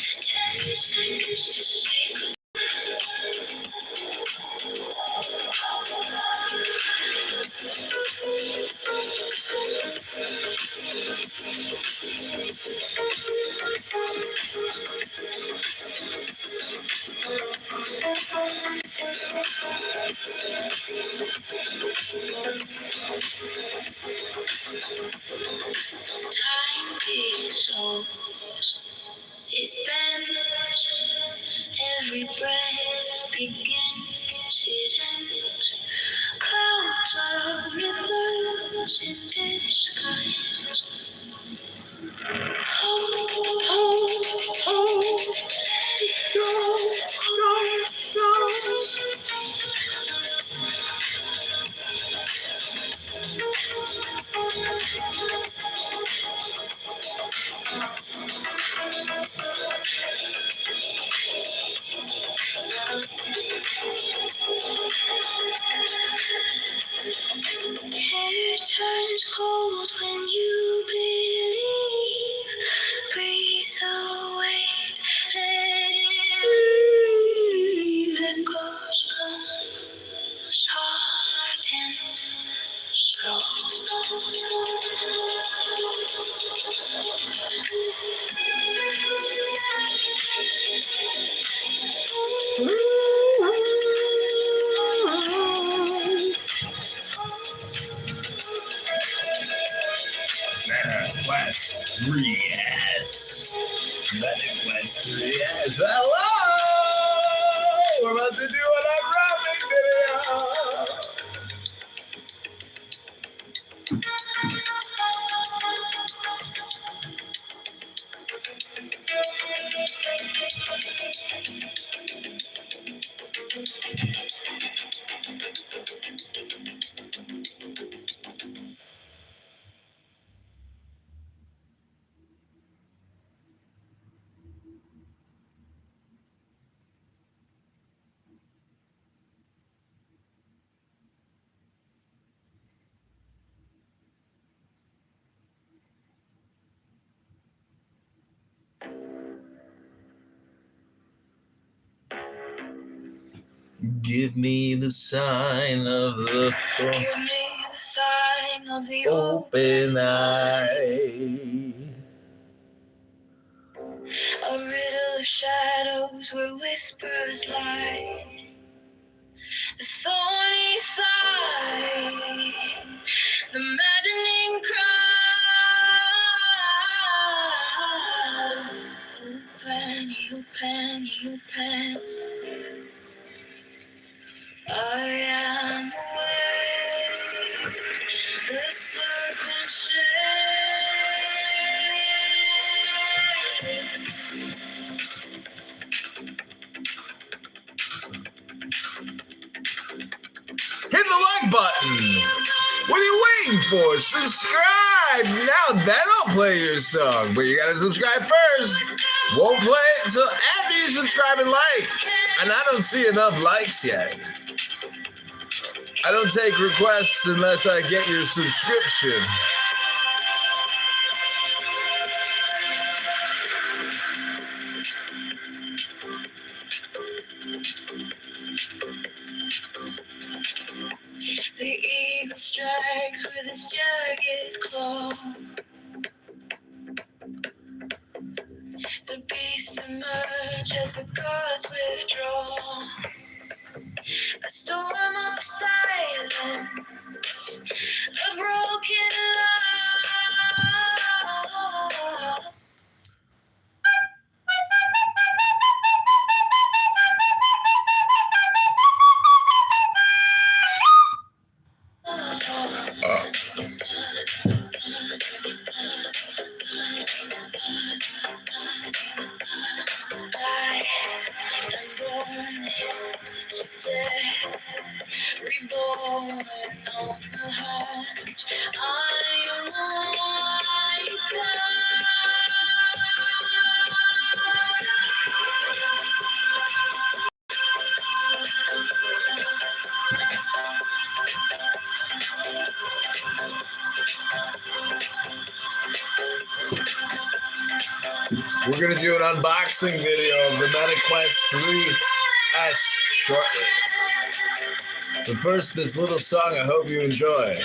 10 seconds to say goodbye. Time is old. It bends. Every breath begins. It ends. Clouds are rivers in disguise. Oh, oh, oh, let it Hair turns cold when you believe. Breathe away, let it leave. It goes soft and slow. West 3S. West 3S. Hello! We're about to do an unwrapping video. Give me the sign of the Give me the sign of the open eye. A riddle of shadows where whispers lie. The thorny sigh, the maddening cry. Open, open, open. I am awake. The serpent shakes. Hit the like button. What are you waiting for? Subscribe. Now that'll play your song, but you gotta subscribe first. Won't play it until after you subscribe and like. And I don't see enough likes yet. I don't take requests unless I get your subscription. The eagle strikes with his jagged claw. The beasts emerge as the gods withdraw. A storm of silence, a broken love. I am born to death, reborn on the heart. I am We're going to do an unboxing video of the MetaQuest 3S shortly. But first, this little song I hope you enjoy.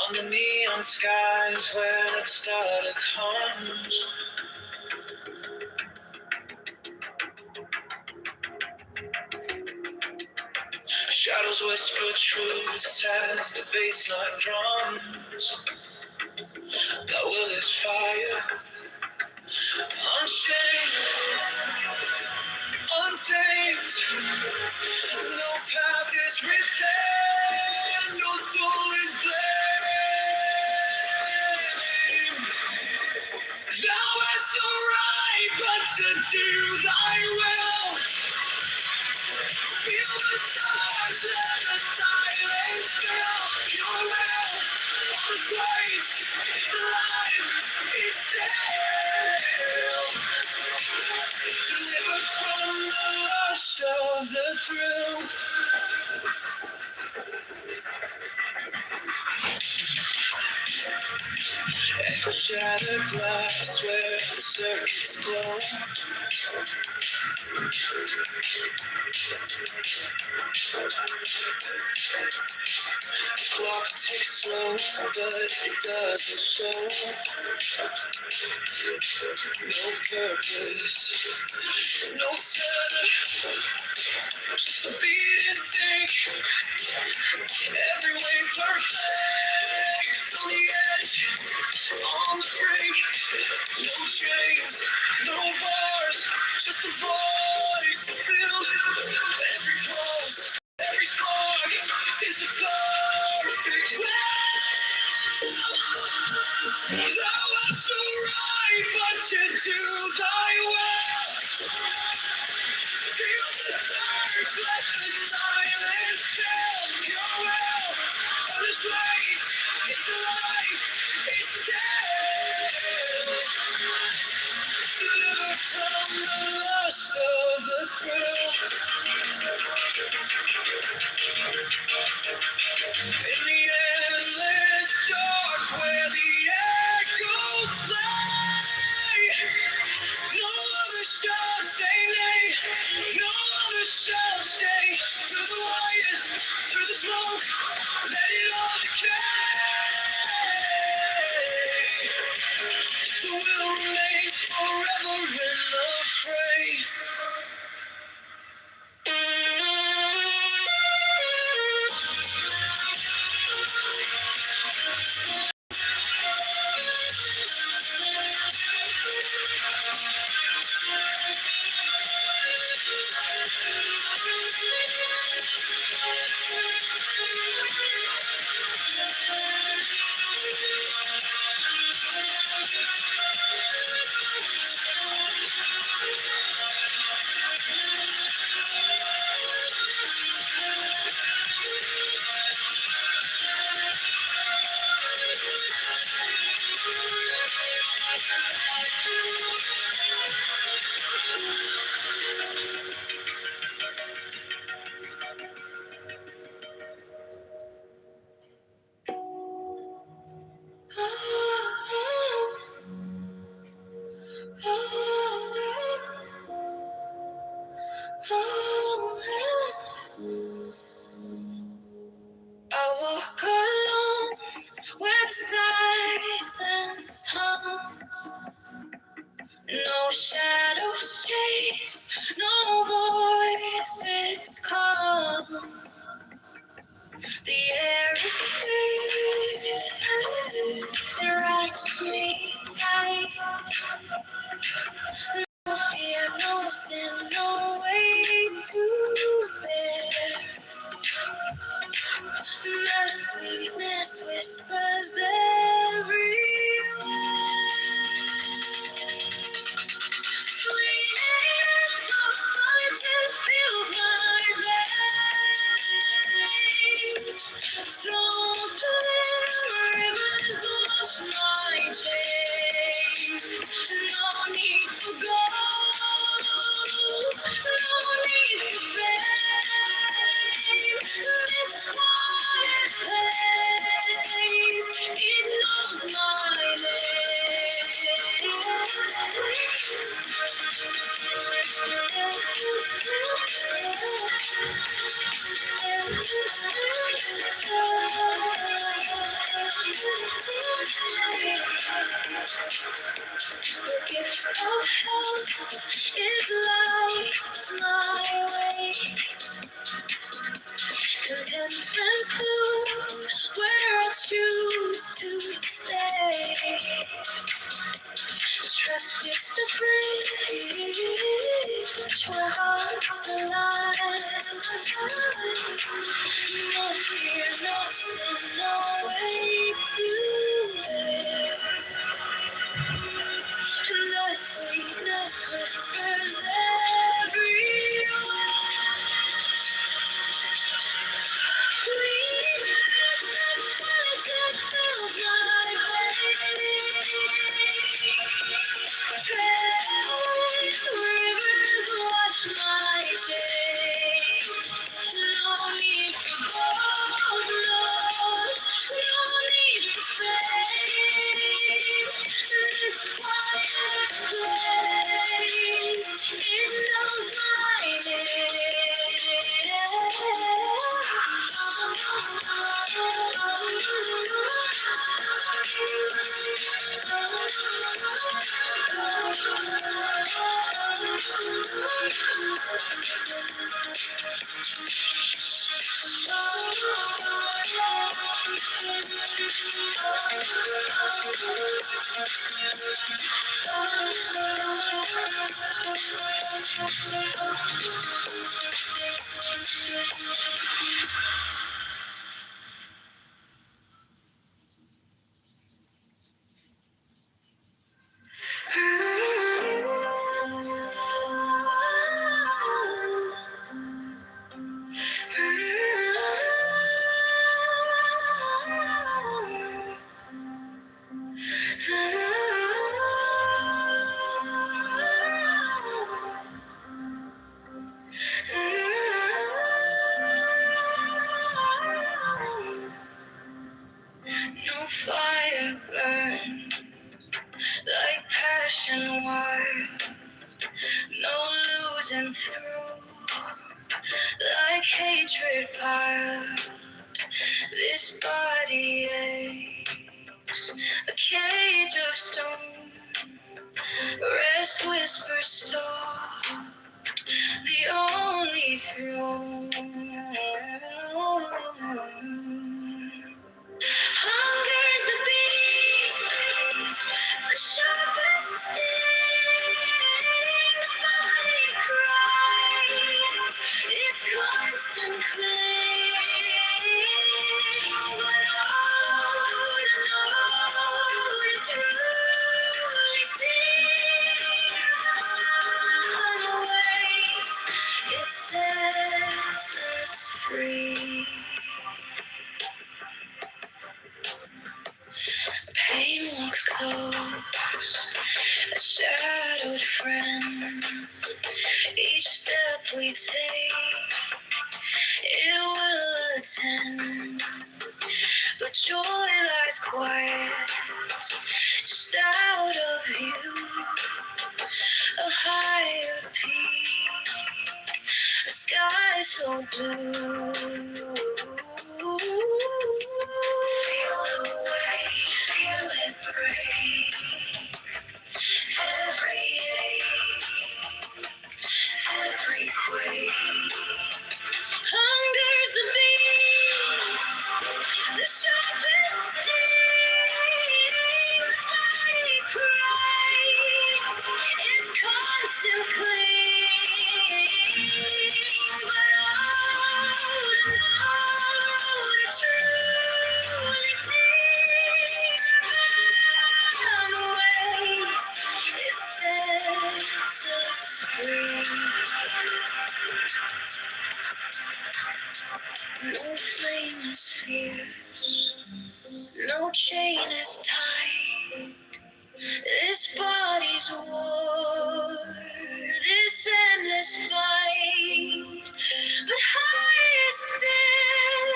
On the neon skies where the starlight comes, shadows whisper truths as the bassline drums. Thy will is fire, unchained, untamed. No path is written, no soul is blamed. Thou hast no right but to do thy will. Feel the stars, let the silence fill your will. On place, it's alive, it's still. Delivered from the lust of the thrill. Echo shattered glass where the circuits glow. The clock ticks slow, but it doesn't show. No purpose, no tether, just a beat in sync. Every way perfect, on the edge, on the brink. No chains, no bars, just a void to fill. Every pulse, every spark is a perfect will. Thou hast no right but to do thy will. Feel the surge, let the silence fill your will. On its way, it's alive, it's still. Delivered from the lust of the thrill. In the endless dark where the echoes play, no other shall say nay, no other shall stay. Through the wires, through the smoke, let it all decay. The will remains forever in the fray. I walk alone where the silence hums. No shadows chase, no voices come. The air is still, it wraps me tight. No fear, no sin, no way to bear. The gift of health, it lights my way. Contentment blooms where I choose to stay. Trust is the bridge where hearts align. No fear, no sin, no way to bear. And the sweetness whispers everywhere. Sweetness that fills my veins. Rivers wash my days. No need for gold, no need for fame. This quiet place, it knows my No fire burn like passion wild. No losing through like hatred piled. This body aches, a cage of stone. Rest whispers soft, the only throne. Hunger's the beast, the sharpest sting. The body cries, its constant cling. But to truly see nirvana waits, it sets us free. Pain walks close, a shadowed friend. Each step we take, it will attend. But joy lies quiet, just out of view. A higher peak, a sky so blue. Feel the weight, feel it break. Every ache, every quake. Hunger's the beast, the sharpest sting. The body cries, its constant cling. But to truly see nirvana waits, it sets us free. No flame is fierce, no chain is tight. This body's war, this endless fight. But higher still,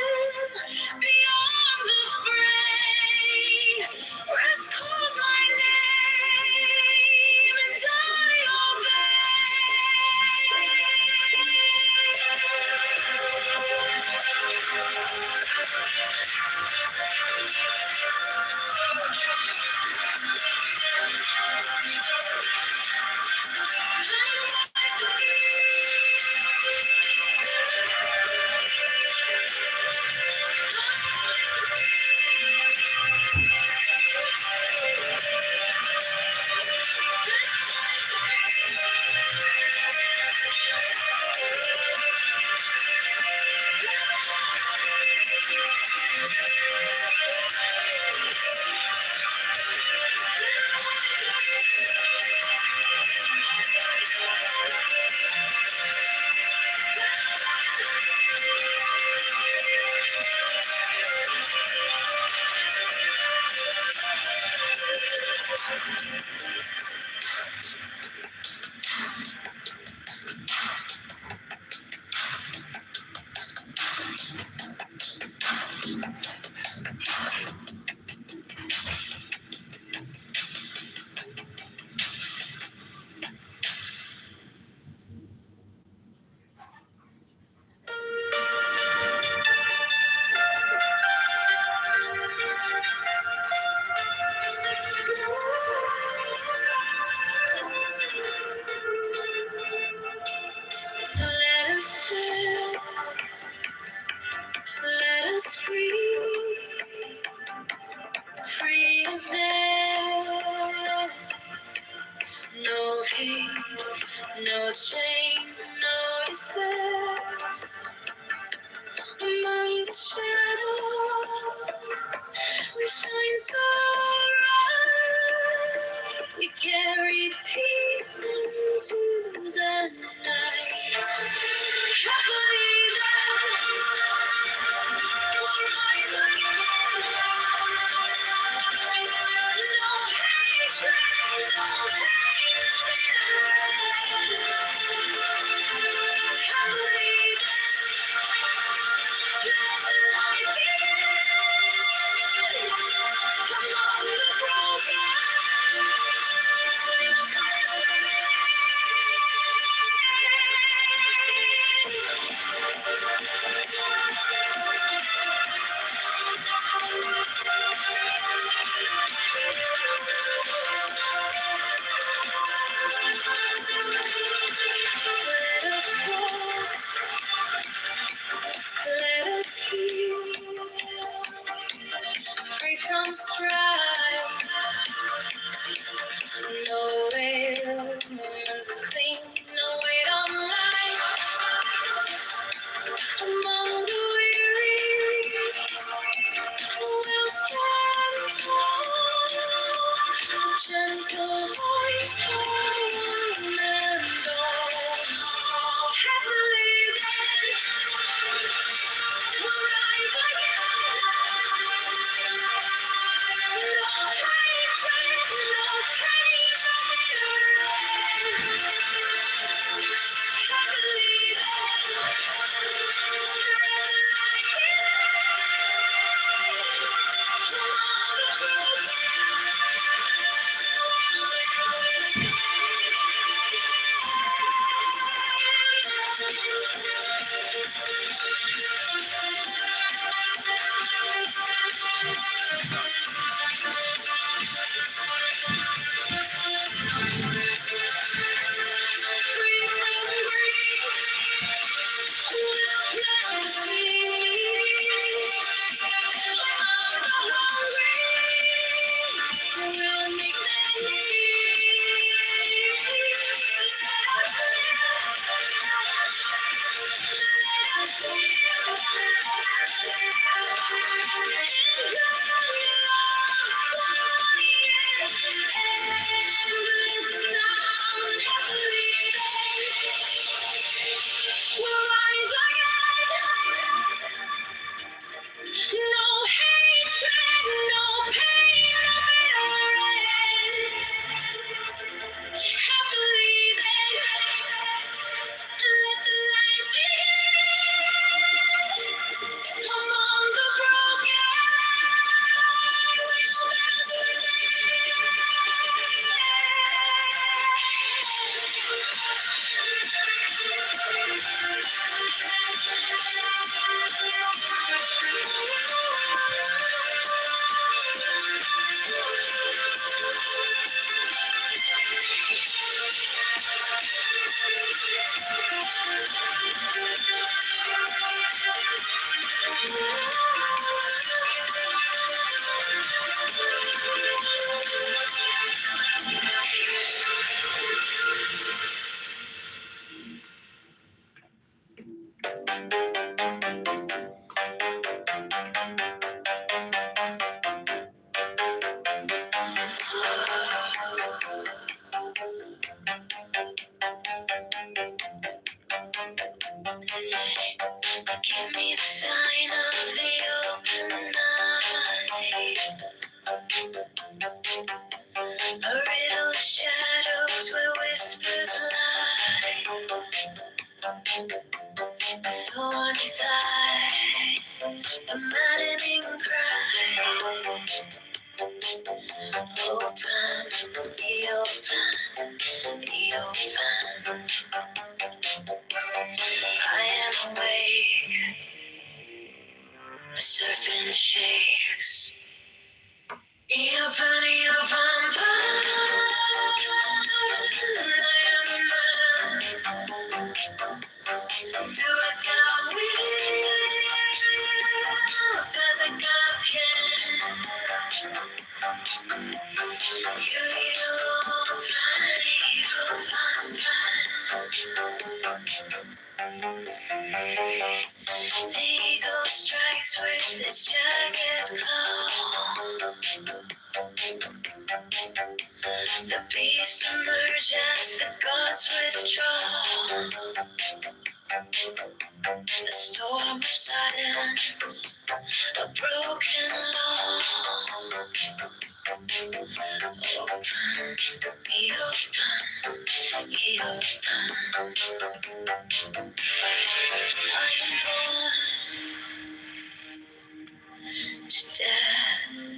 beyond the fray, rest calls my name, and I obey. Let us live, let us breathe, free as air. No hate, no chains, no despair. Among the shadows, we shine so bright. We carry peace into the night. Happily then, we'll rise again. No hatred, no pain, no bitter. Happily then, let the light begin. Among the broken. Let us walk, let us heal, free from strife. No ailments cling, no weight on life. Among the weary, we'll stand tall. A gentle voice for one and all. Happily then, we'll rise again. No hatred, no pain, no bitter. Happily then, let the light begin. Among the free from greed, we'll plant the seeds. Among the hungry, we'll meet their needs. Let us we'll rise again. No hatred, no pain, no bitter end. Happily then, let the light begin. Among the broken. Give me the sign of the open night. A riddle of shadows where whispers lie. The thorny side, the maddening cry. Open, the open. I am awake. The serpent shakes. Open, I am a man. Do as thou wilt, as a God can. You The eagle strikes with its jagged claw. The beast emerges as the gods withdraw. A storm of silence, a broken law. Open, be open, be open. I am born to death,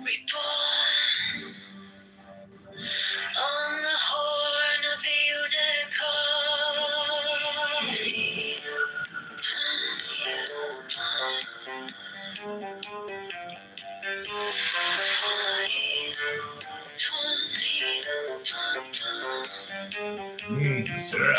reborn on the horn of the unicorn. Syrup.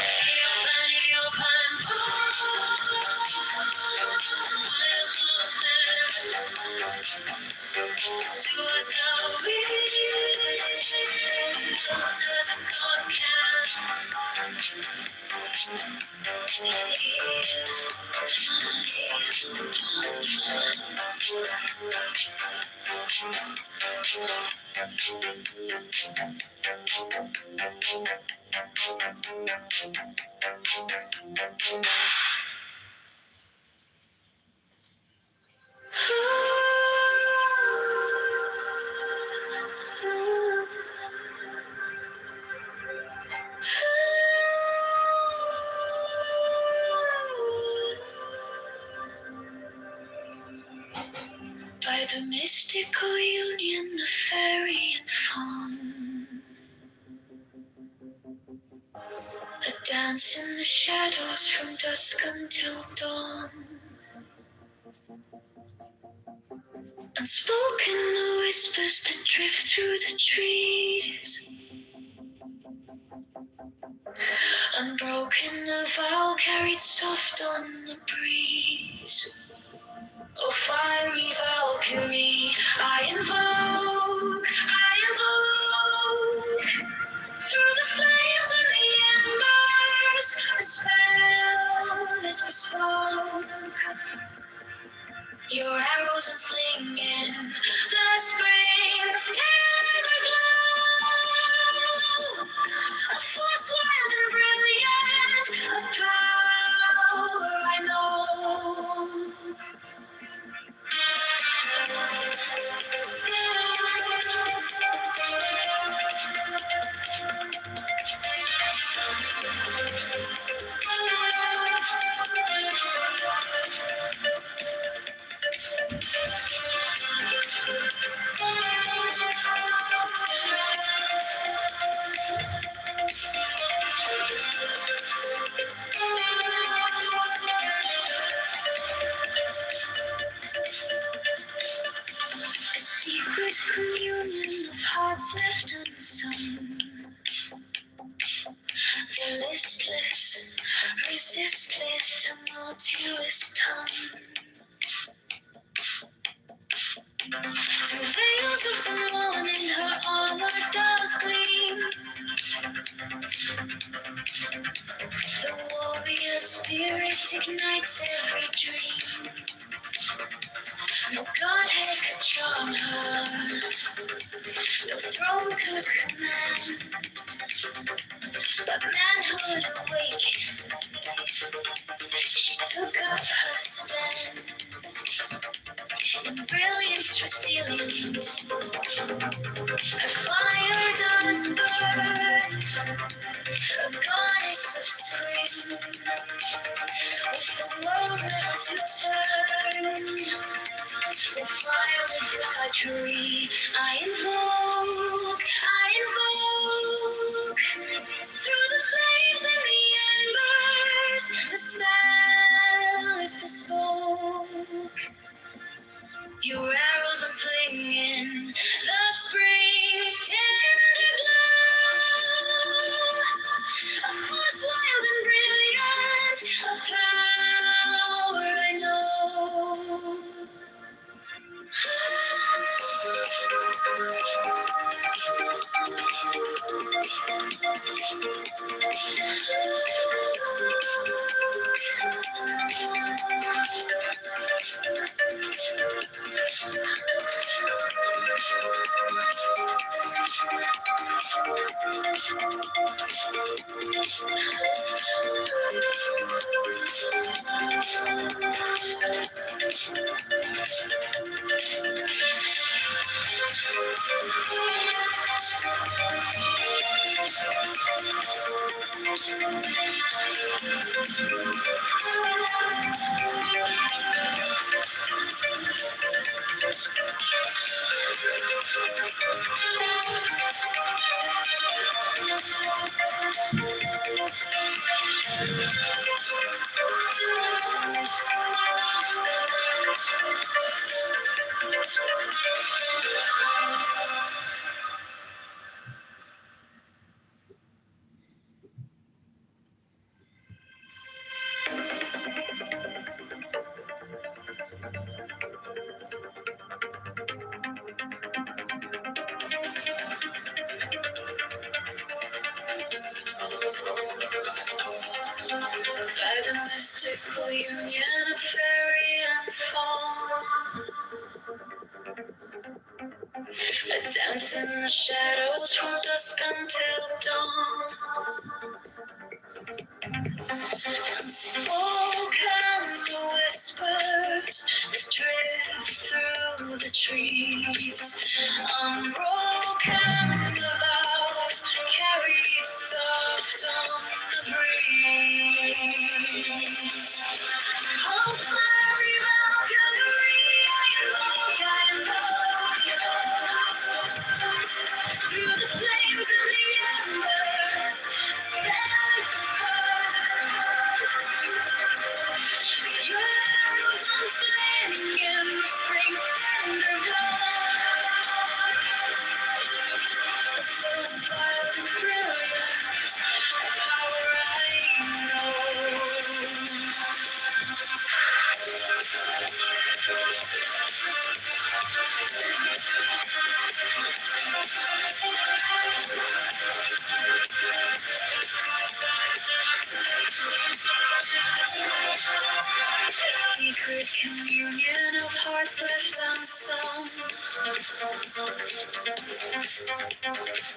By the mystical union of fairy and fawn, a dance in the shadows from dusk until dawn. Unspoken the whispers that drift through the trees. Unbroken the vow carried soft on the breeze. Oh, fiery Valkyrie, I invoke. Through the flames and the embers, the spell is bespoke. Your arrows and slinging, the spring's tender glow. A force wild and brilliant, a power I know. A secret communion of hearts left unsung. The listless, resistless tumultuous Through veils of the morning, her armor does gleam. The warrior spirit ignites every dream. No godhead could charm her, no throne could command. But manhood awakened, she took up her stand. In brilliance resilient, her fire does burn. A goddess of spring, with the world left to turn. With fire, with flattery, I invoke. Through the flames and the embers, the spell is bespoke. Your arrows unslinging, the spring's tender glow. A force wild and brilliant, a power I know. By the mystical union of fairy and fawn, I dance in the shadows from dusk until dawn. Unspoken the whispers that drift through the trees, unbroken the vow carried soft on the breeze. Oh, fiery Valkyrie, I invoke. Through the flames and the embers, the spell is bespoke. Your arrows unslinging, the spring's tender glow. The force wild and brilliant, a power I know. A secret communion of hearts left unsung.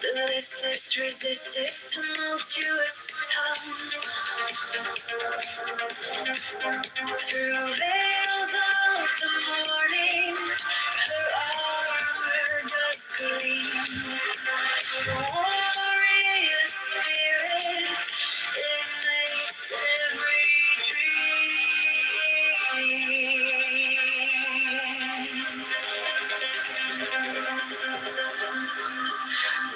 The listless resists its tumultuous tongue. Through veils of the morning, her armor does gleam. The warrior spirit ignites every dream.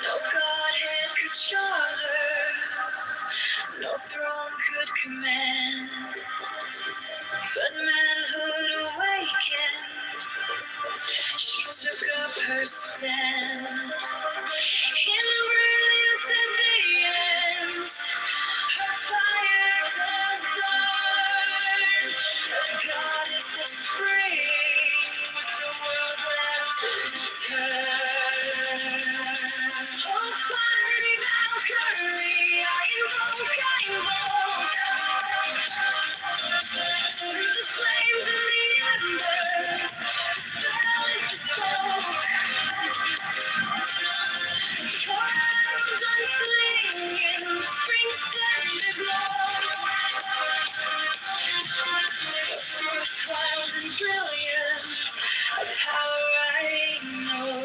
No godhead could charm her, no throne could command, but manhood awakened, she took up her stand. In brilliance is the end, her fire does burn, a goddess of spring, with the world left brilliant, a power I know.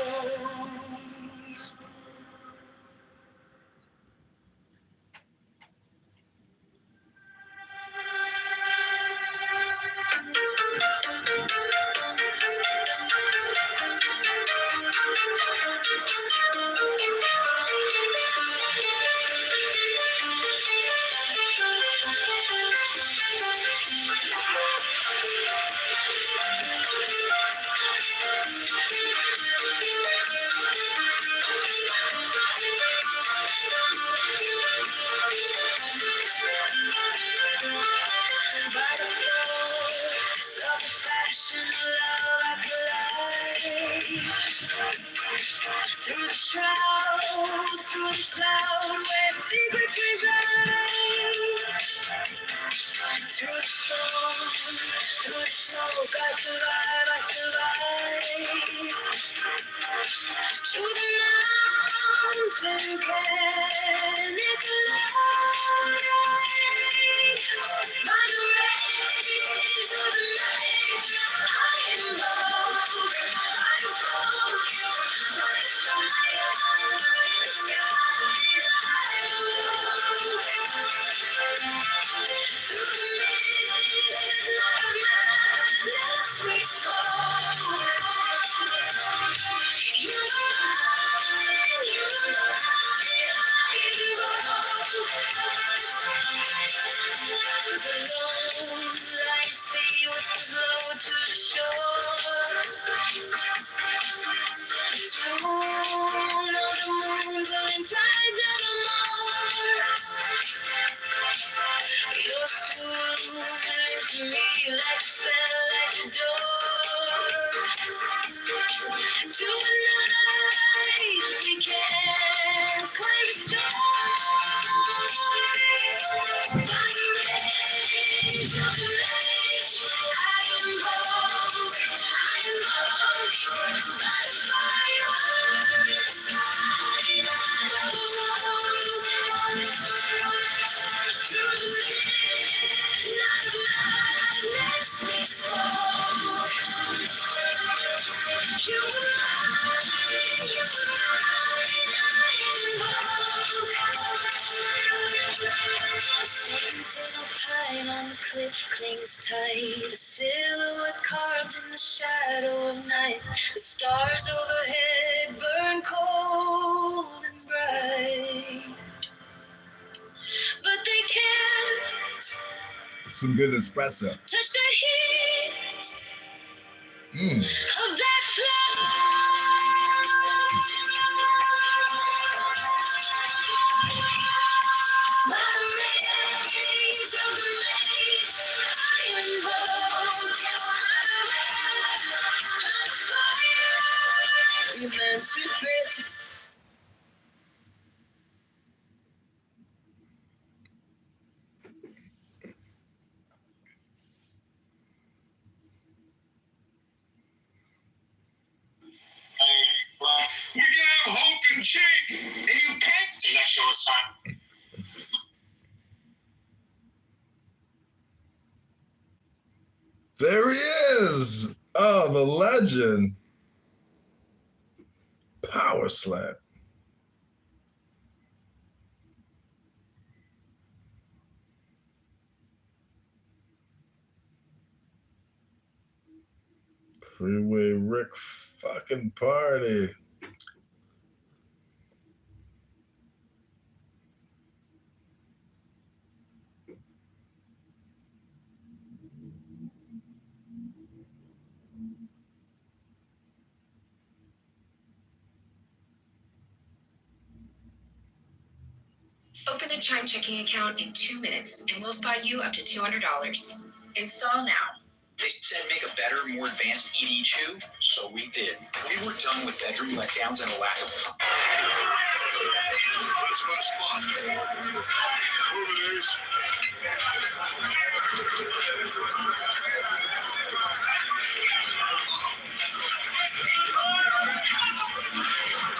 Through the shroud, through the cloud, where secrets reside. Through the storm, through the smoke, I survive, I survive. To the mountain panic line, by the rays of the night, I am bold, I am bold, by the fire in the sky, I am bold. Through the midnight of madness we spoke. You the moonlight sea whispers low to the shore. The swoon of the moon pulling tides of the more. You're swooning to me like a spell, like a door. To the night we can't quite restore. By the rage of the night, I am bold, I am bold. By the fire in the sky, I am bold. Through the midnight of madness we spoke. You were mine, you were mine, I am bold. Sentinel pine on the cliff clings tight, a silhouette carved in the shadow of night. The stars overhead burn cold and bright, but they can't Some good espresso. touch the heat of that flow. By the rage of the night, I am bold. Fire, emancipate. We can have hope and change, and you can't. The next show is time. There he is. Oh, the legend. Power slap. Freeway Rick fucking party. Open a Chime checking account in 2 minutes, and we'll spot you up to $200. Install now. They said make a better, more advanced ED2, so we did. We were done with bedroom letdowns and a lack of... That's my spot. Move it, Ace.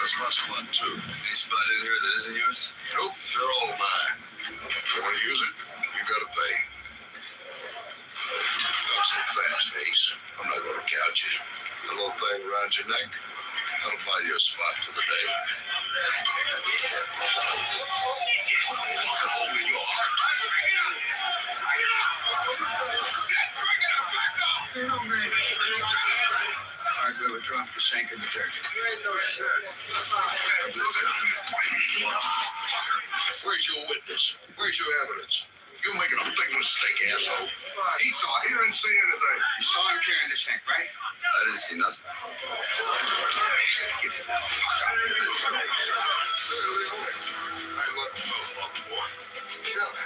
That's my spot, too. Any spot in here that isn't yours? Nope, they're all mine. If you want to use it, you got to pay. Now so fast, Ace. I'm not gonna count you. The little thing around your neck, that'll buy you a spot for the day. Fucking hole in your heart. All right, Bill, drop the sink in the dirt. You ain't no shit. Where's your witness? Where's your evidence? You're making a big mistake, asshole. He saw it. He didn't see anything. You saw him carrying the sink, right? I didn't see nothing. Hey, look, boy. Tell me,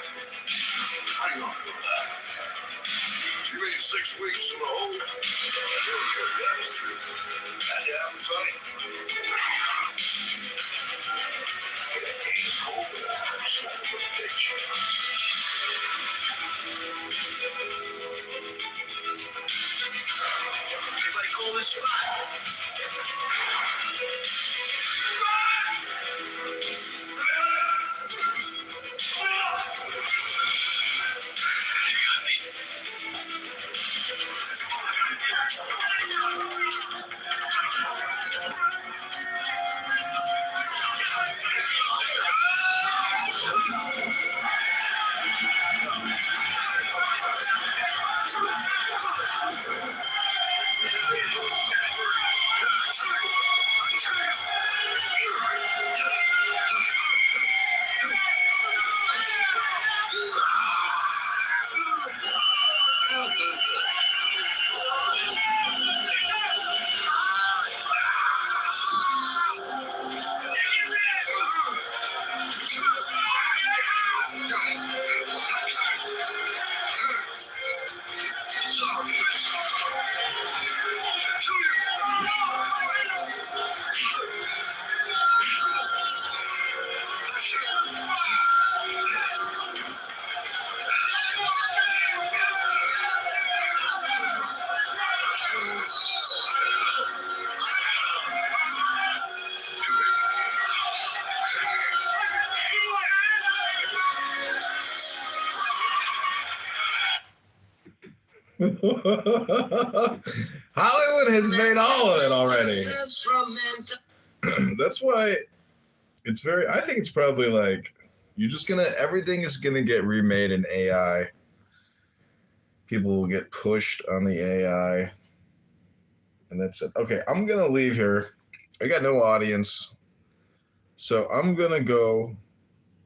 how you gonna do that? You mean 6 weeks in the hole? That's true. That happened, Sonny. Son of a bitch. Everybody call this spot. Hollywood has made all of it already. That's why it's very, I think it's probably like, everything is gonna get remade in AI. People will get pushed on the AI. And that's it. Okay, I'm gonna leave here. I got no audience. So I'm gonna go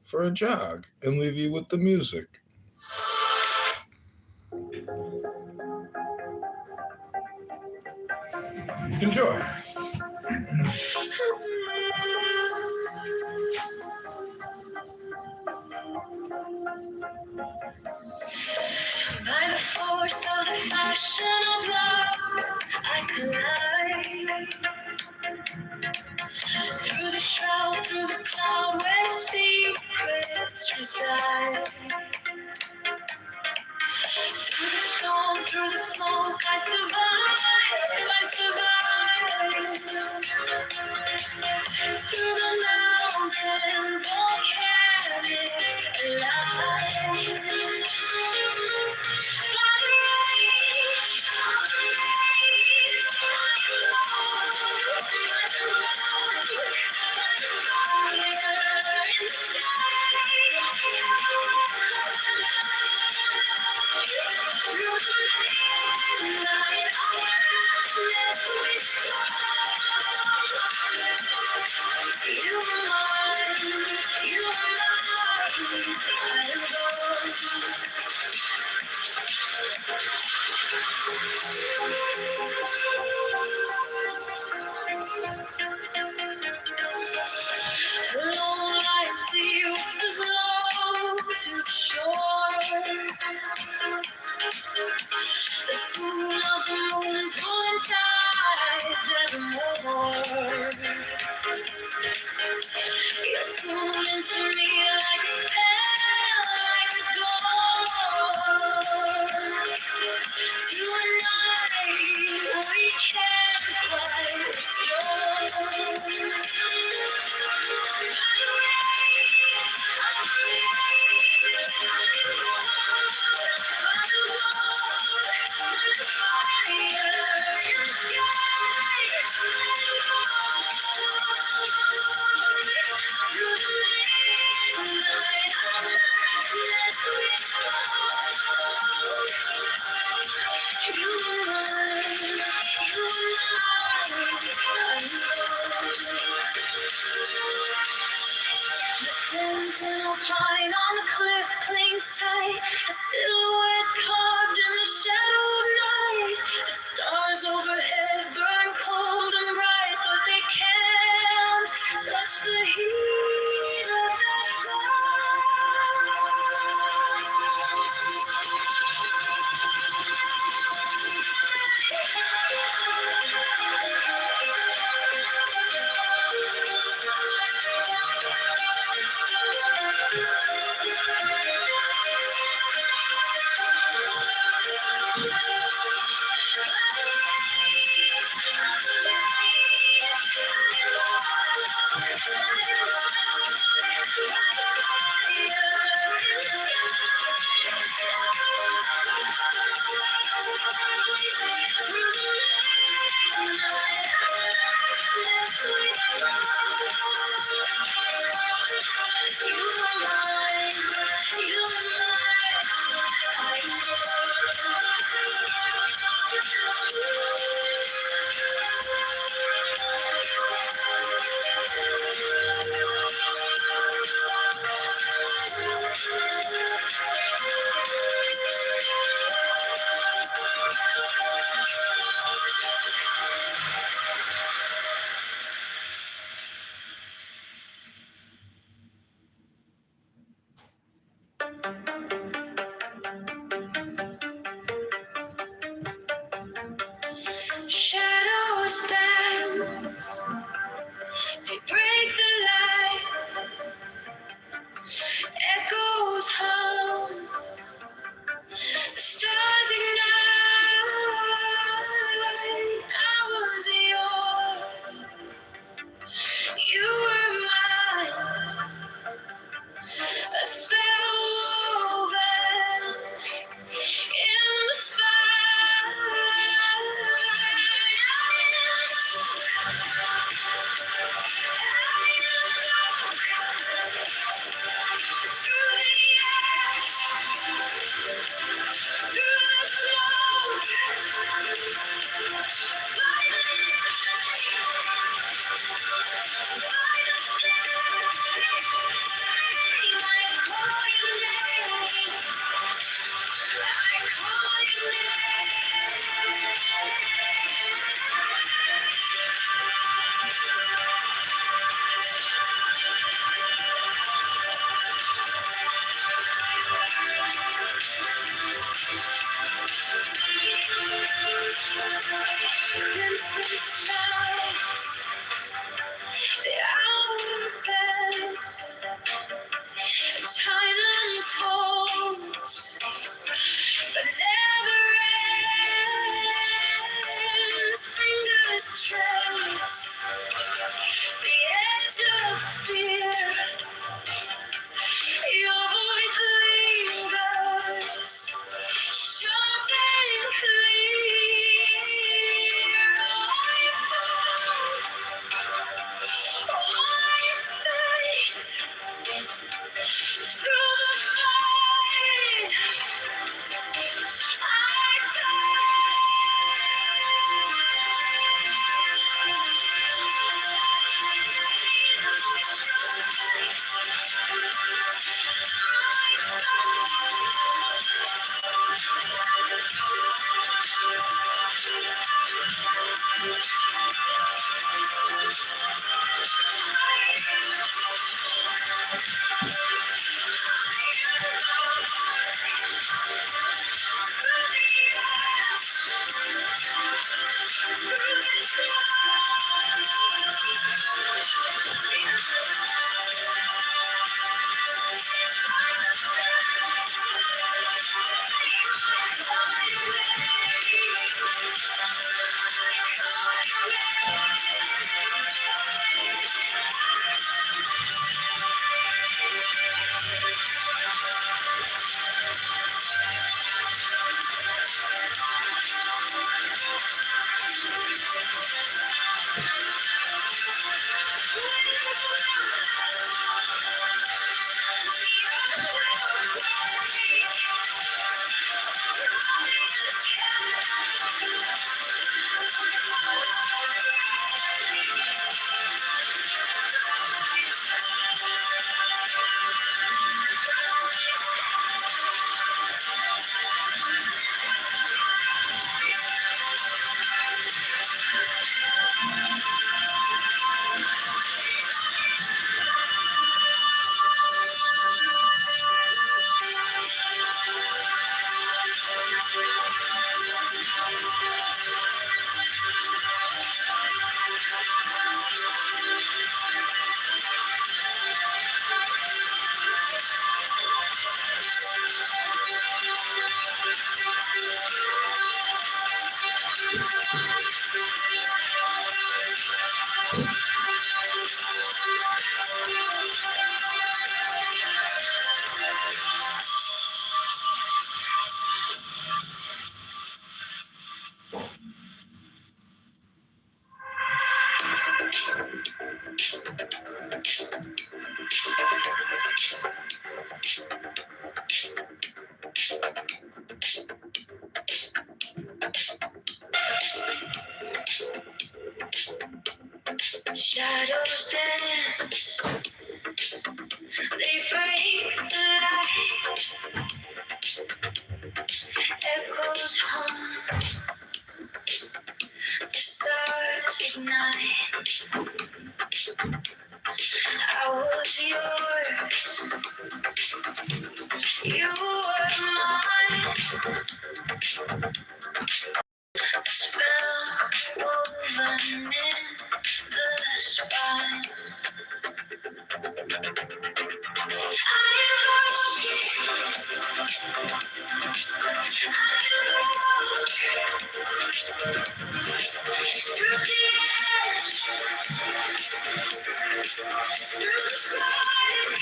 for a jog and leave you with the music. Enjoy. By the force of the fashion of love, I collide. Through the shroud, through the cloud where secrets reside. Through the storm, through the smoke, I survive. To the mountain, volcanic, alive. By the rage of the rage of love, fire in the The lone lion sea whispers low to the shore. The swoon of the moon pulling tides evermore. You swoon into me like a spell, like a door. To a night we can't quite restore. pine on the cliff clings tight, a silhouette carved in the shadow of night. The stars overhead burn cold and bright, but they can't touch the heat of that fire. Shadows dance, they break the light, echoes hum, the stars ignite. I was yours, you were mine, a spell woven in the crimson skies, the hour bends, time unfolds, but never ends. Fingers trace the edge of fear. Your voice lingers, sharp and clear. I fall, I fight through the fight. I Shadows dance, they break the light. Echoes hum, the stars ignite. I was yours, you were mine. A spell woven in the spine. Through the ash, through the smoke,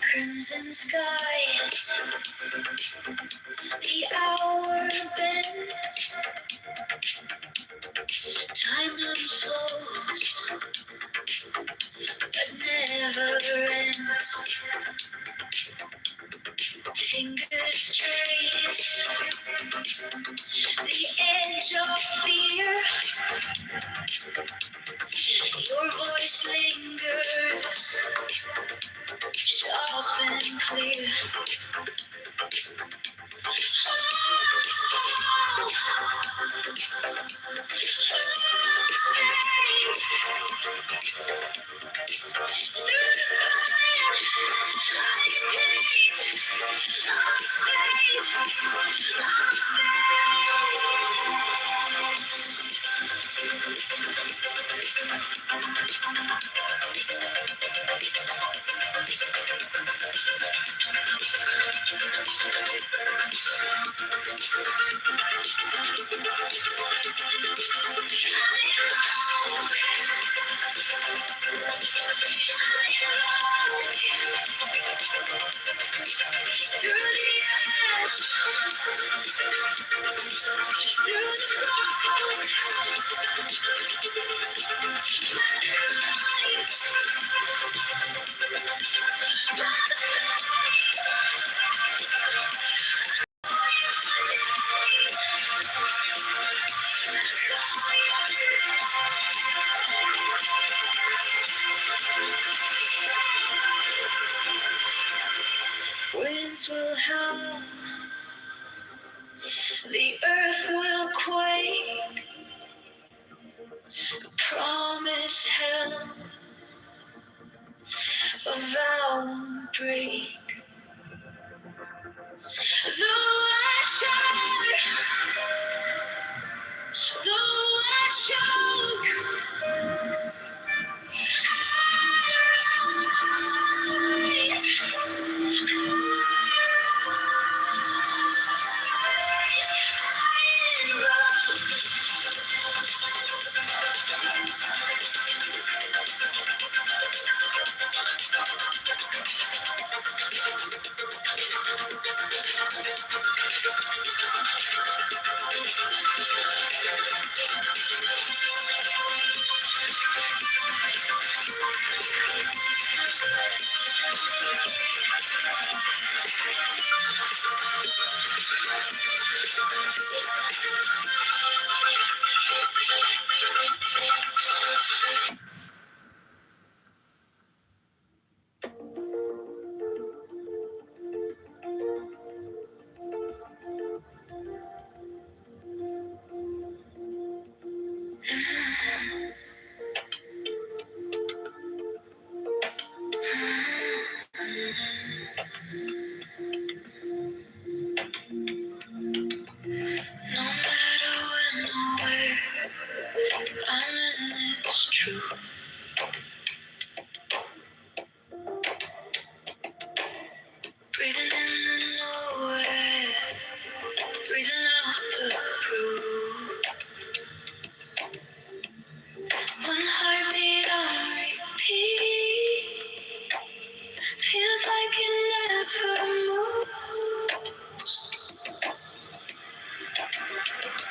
crimson skies, the hour bends, time slows, but never ends. Fingers trace the edge of fear. Your voice lingers, sharp and clear. Through the fire, I paint our fate, our through the ash, through the smoke, winds will howl, the earth will quake, promise held, a vow won't break. Though I shout, though I choke, no matter when or where. feels like it never moves.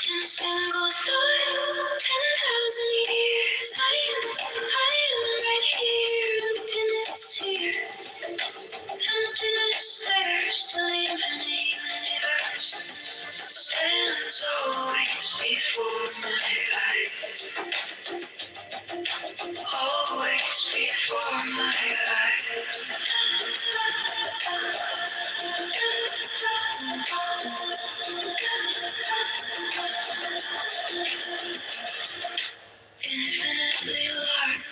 In a single thought, 10,000 years. I am right here. Emptiness here, emptiness there. Still the infinite universe stands always before my eyes. Always before my eyes. Infinitely large,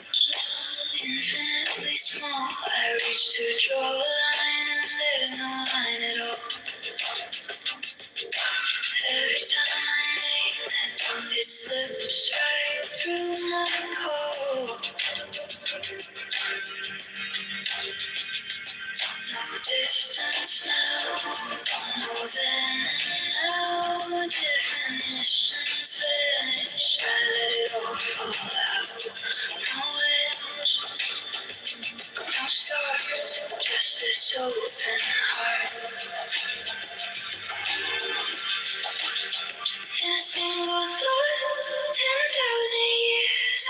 infinitely small. I reach to draw a line and there's no line at all. Every time I name it, it slips right through my core. No distance now, no then and now. Definitions vanish, I let it all fall out. No edge, no start, just this open heart. In a single thought, 10,000 years.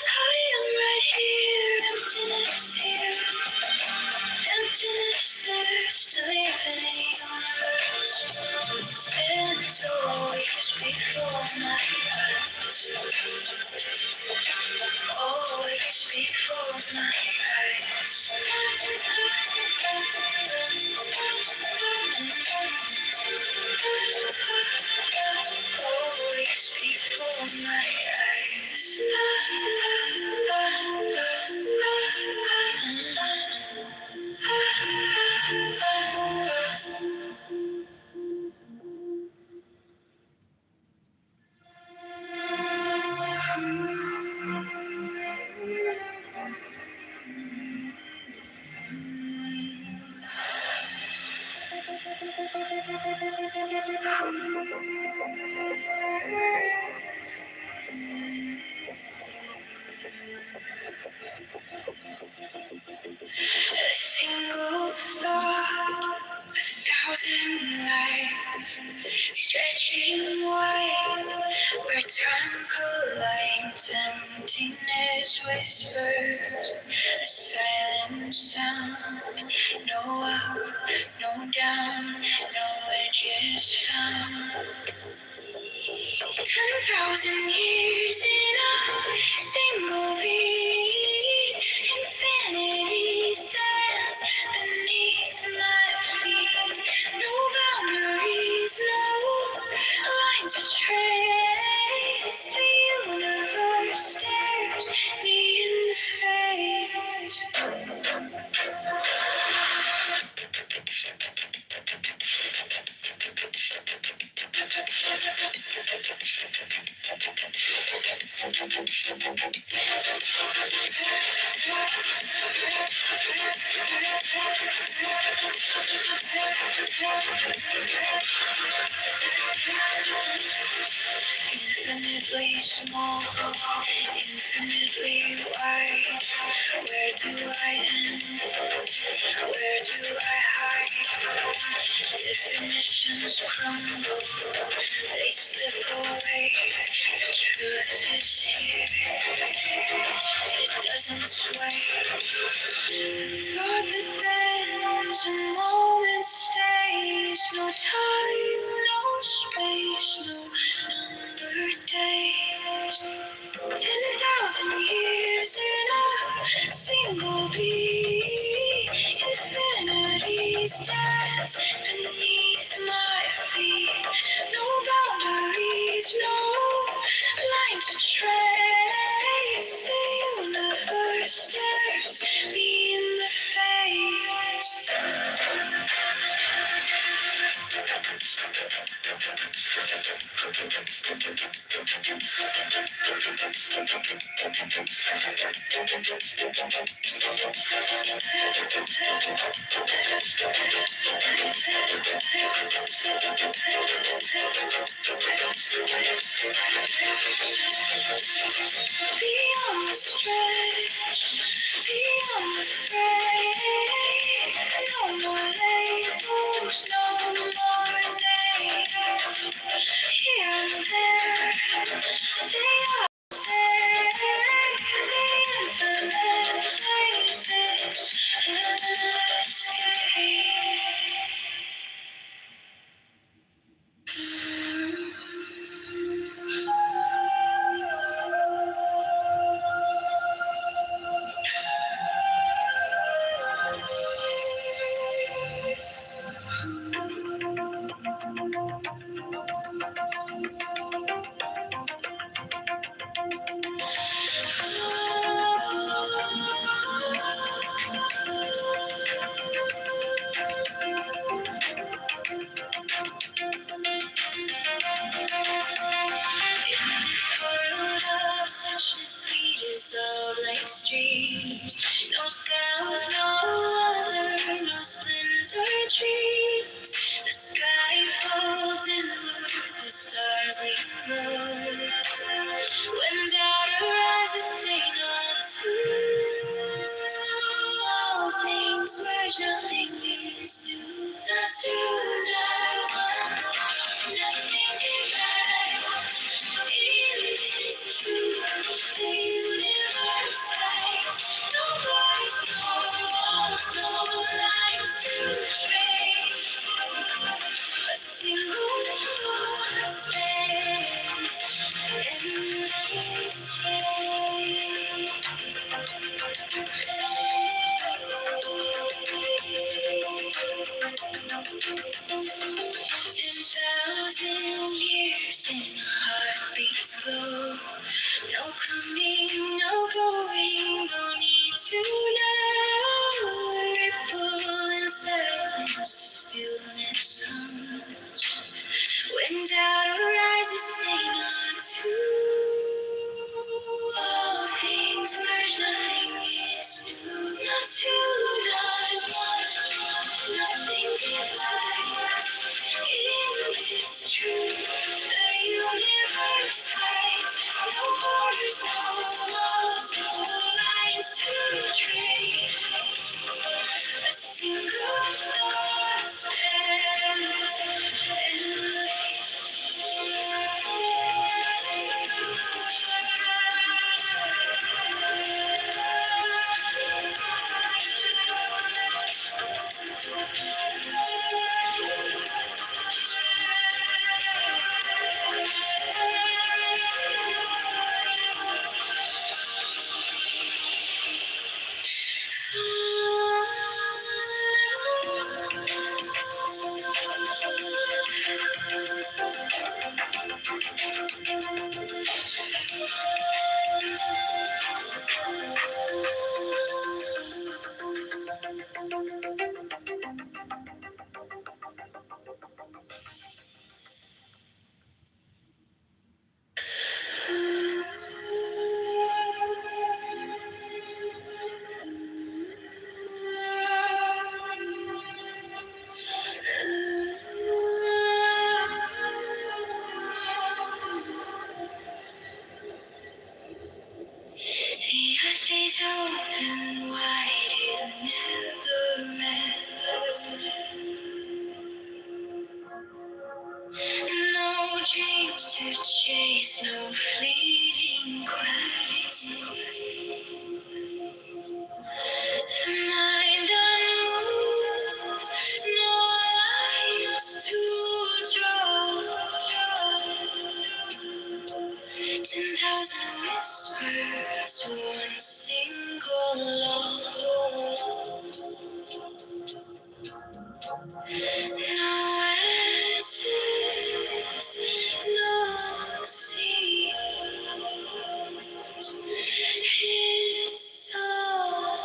I am right here, emptiness here, emptiness there. Still the infinite universe stands always before my eyes. Always before my eyes. Always before my eyes. A single thought, 1,000 lives, stretching wide, where time collides, emptiness whispers, a silent sound, no up, no down, no edges found. 10,000 years in a single beat. Infinity stands beneath my feet. No boundaries, no line to trace. The universe stares me in the face. Infinitely small, infinitely wide. Where do I end? Where do I hide? Definitions crumble, they slip away. The truth is here, it doesn't sway. A thought that bends, a moment stays. No time, no space, no numbered days. 10,000 years in a single beat. Infinity stands beneath my feet. No boundaries, no line to trace. The universe stares me in the face. Beyond the stretch, beyond the fray, no more labels, no more names. Here and there, they all say the infinite places and escape. Suchness we dissolve like streams. No self, no other, no splinter dreams. The sky folds inward, the stars lean low. When doubt arises, say not to. All things merge, nothing is new. Not two, not one, nothing divides. In this truth, the universe hides. No borders, no walls, no lines to trace. A single thought spans endless space. 10,000 years in heartbeats glow. No coming, no going, no need to know. A ripple in silence, stillness hums. When doubt arises, say not to. All things merge, nothing is new. Not two, not one, nothing divides. In this truth, the universe hides. No borders, no walls, no lines to trace. A single thought stands the earth stays open wide, it never rests. No dreams to chase, no fleeting quest. The mind unmoved, no lines to draw. 10,000 whispers, one single law. No answers, no seals. His soul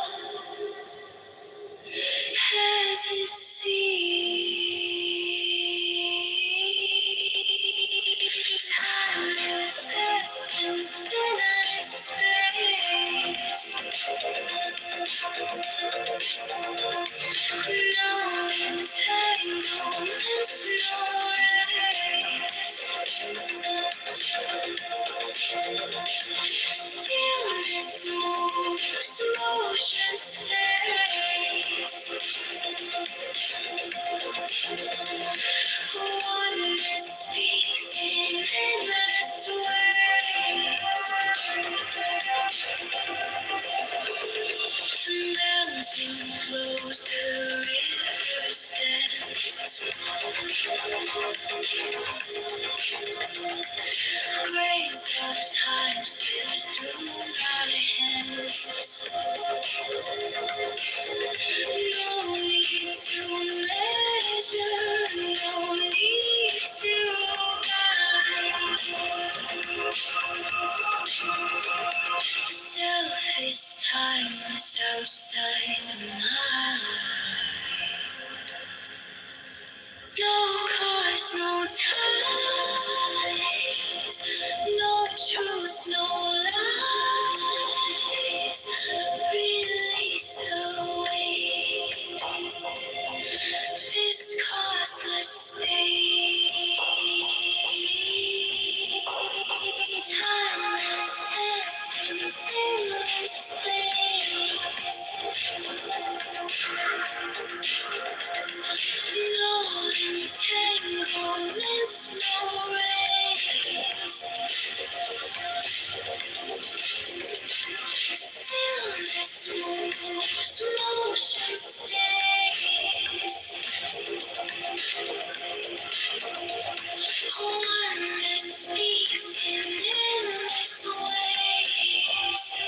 has his seed. Timeless the river's dance. Grains of time slip through my hands. No need to measure, no need to guide. Self is timeless outside the mind. No cause, no ties, no truth, no lies. Release the weight, this causeless state. Timeless essence in space. No entanglements, no race. Stillness moves, motion stays. Oneness speaks in endless ways.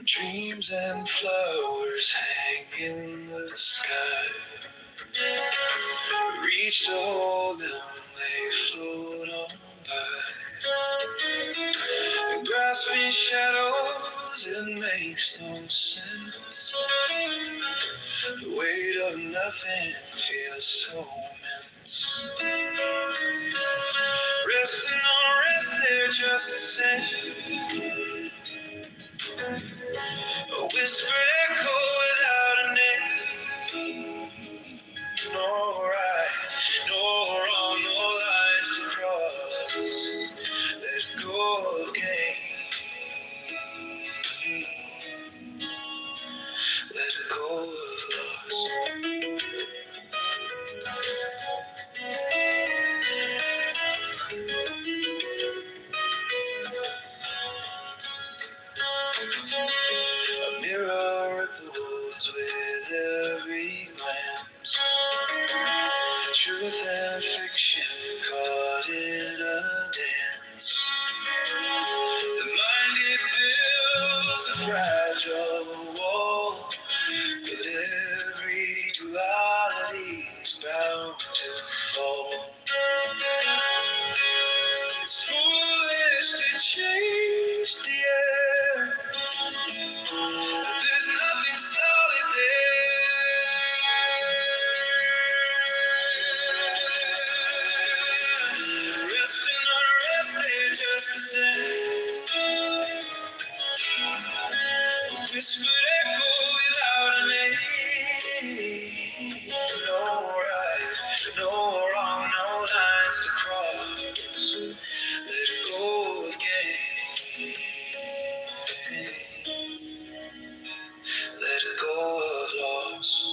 Dreams and flowers hang in the sky. Reach to hold them, they float on by. Grasping shadows, it makes no sense. The weight of nothing feels so immense. Rest and no rest, they're just the same. A whispered echo without a name. No right, no wrong, no lines to cross. Let go of game. Let go of loss. A mirror ripples with every glance. Truth and fiction caught in a dance. The mind it builds a fragile wall, but every duality's bound to fall. It's foolish to chase the air. There's nothing solid there. Rest and unrest, they're just the same. A whispered echo without a name. No right, no wrong, no lines to cross. Let go of game. Let go of loss.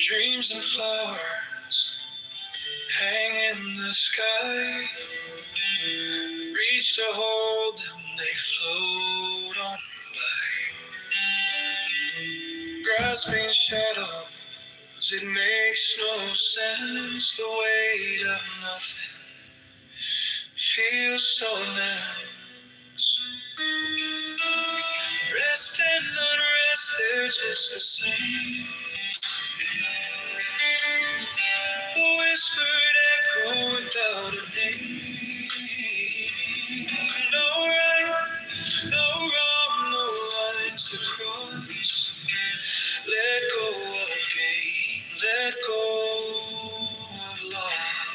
Dreams and flowers hang in the sky. Reach to hold them, they float on by. Grasping shadows, it makes no sense. The weight of nothing feels so immense. Rest and unrest, they're just the same. A whispered echo without a name. No right, no wrong, no lines to cross. Let go of gain, let go of loss.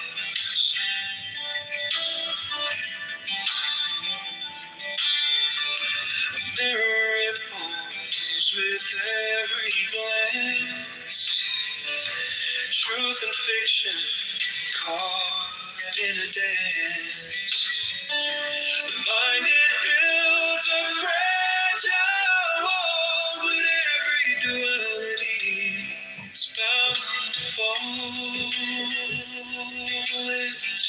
A mirror ripples with every glance. Truth and fiction caught in a dance. The mind it builds a fragile wall, but every duality is bound to fall. It's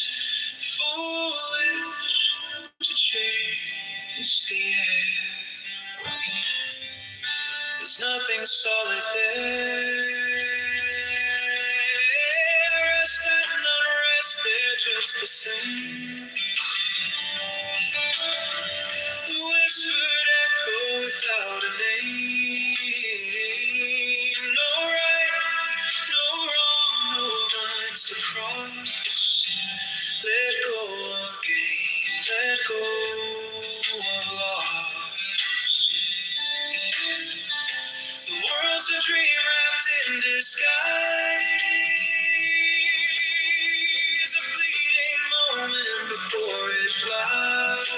foolish to chase the air. There's nothing solid there. Rest and unrest, they're just the same. The whispered echo without a name. No right, no wrong, no lines to cross. Let go of gain, let go of loss. The world's a dream wrapped in disguise. A fleeting moment before it flies.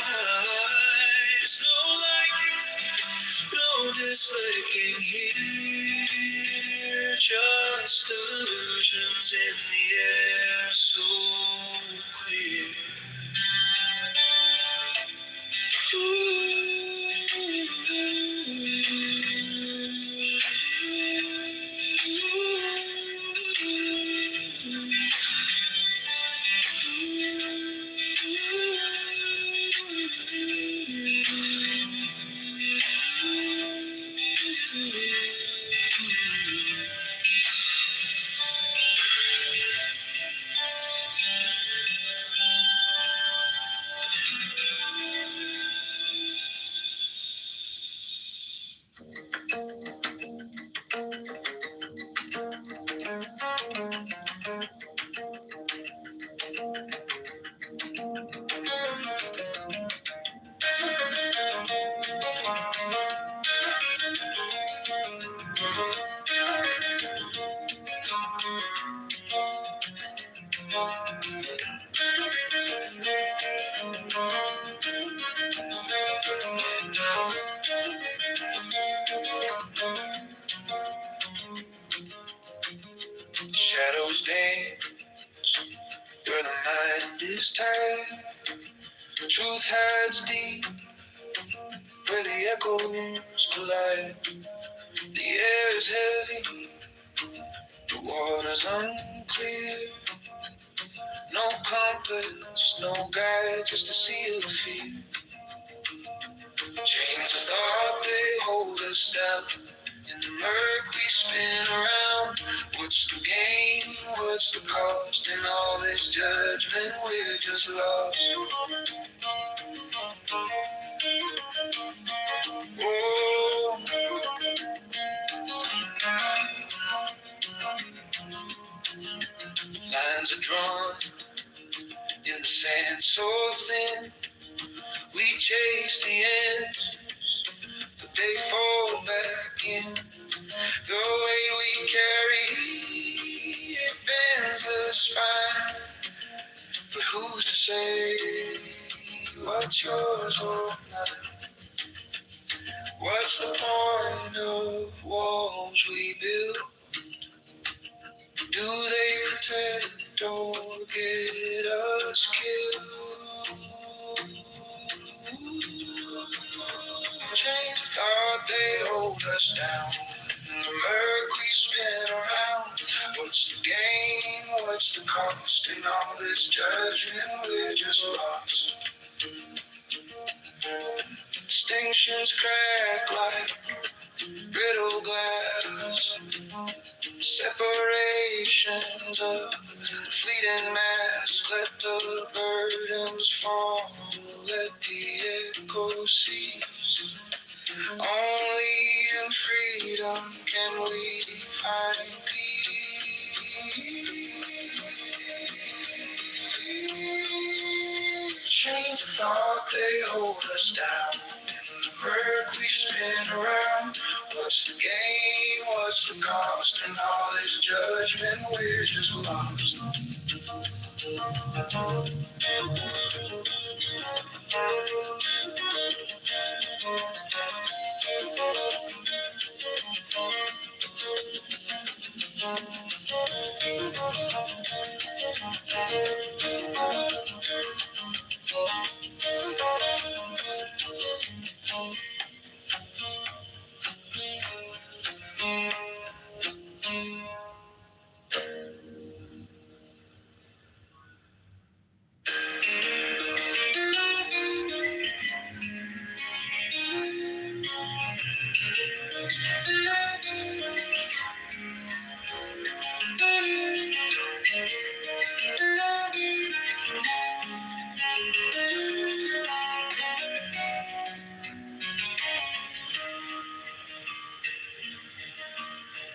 No liking, no disliking here. Just illusions in the air, so clear. Shadows dance where the mind is tired. Truth hides deep where the echoes collide. The air is heavy, the water's unclear. No compass, no guide, just a sea of fear. Chains of thought, they hold us down. In the murk we spin around. What's the gain? What's the cost? In all this judgment we're just lost. Oh. Lines are drawn in the sand so thin. We chase the ends, but they fall back in. The weight we carry, it bends the spine. But who's to say what's yours or mine? What's the point of walls we build? Do they protect or get us killed? down. In the murk we spin around. What's the gain? What's the cost? In all this judgment we're just lost. Distinctions crack like brittle glass. Separations of fleeting mass. Let the burdens fall. Let the echo cease. Only in freedom can we find peace. Chains of thought, they hold us down. In the murk we spin around. What's the gain? What's the cost? In all this judgment, we're just lost.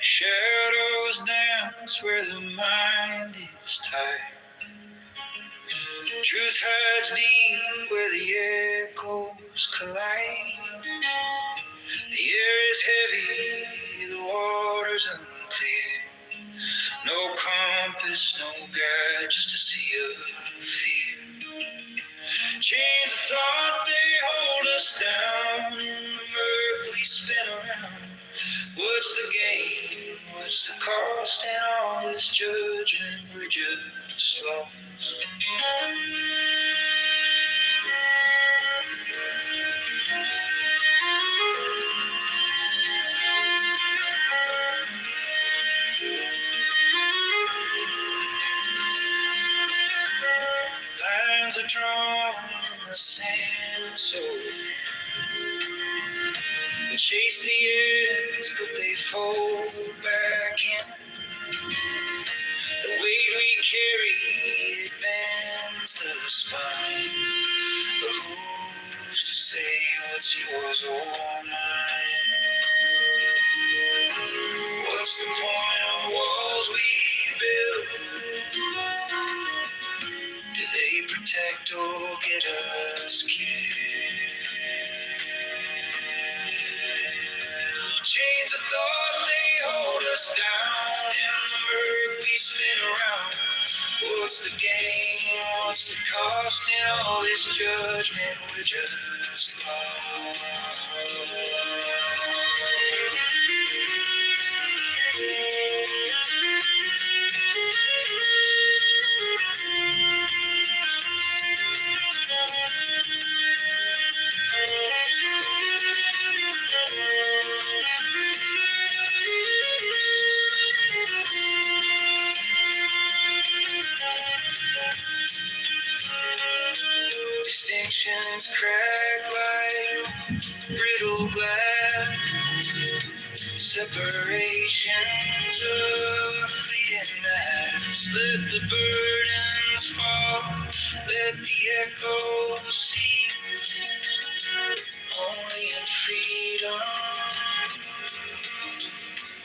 Shadows dance where the mind is tight. Truth hides deep where the echoes collide. The air is heavy, the water's unclear. No compass, no guide, just a sea of fear. Chains of thought, they hold us down. In the murk we spin around. What's the gain? What's the cost? In all this judgment, we're just lost. Lines are drawn in the sand so thin. We chase the ends, but they fold back in. The weight we carry, it bends the spine. But who's to say what's yours or mine? What's the point of walls we build? Do they protect or get us killed? Chains of thought, they hold us down. In the murk we spin around. What's the gain? What's the cost? In all this judgment, we're just lost. Distinctions crack like brittle glass. Separations of fleeting mass. Let the burdens fall. Let the echoes cease. Only in freedom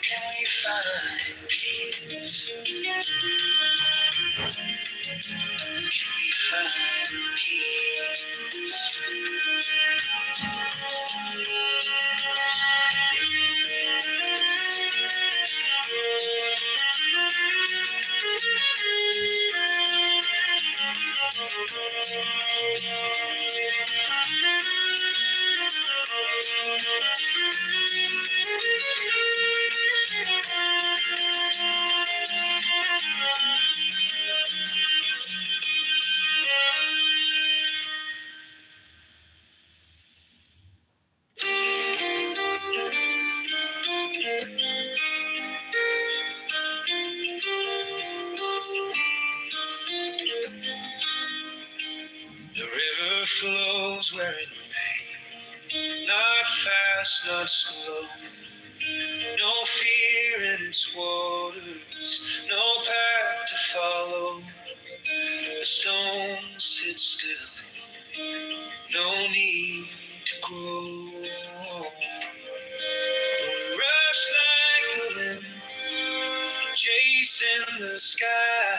can we find peace. Can we find peace? river flows where it may, not fast, not slow. No fear in its waters, no path to follow. A stone sits still, no need to grow. We rush like the wind, chasing the sky.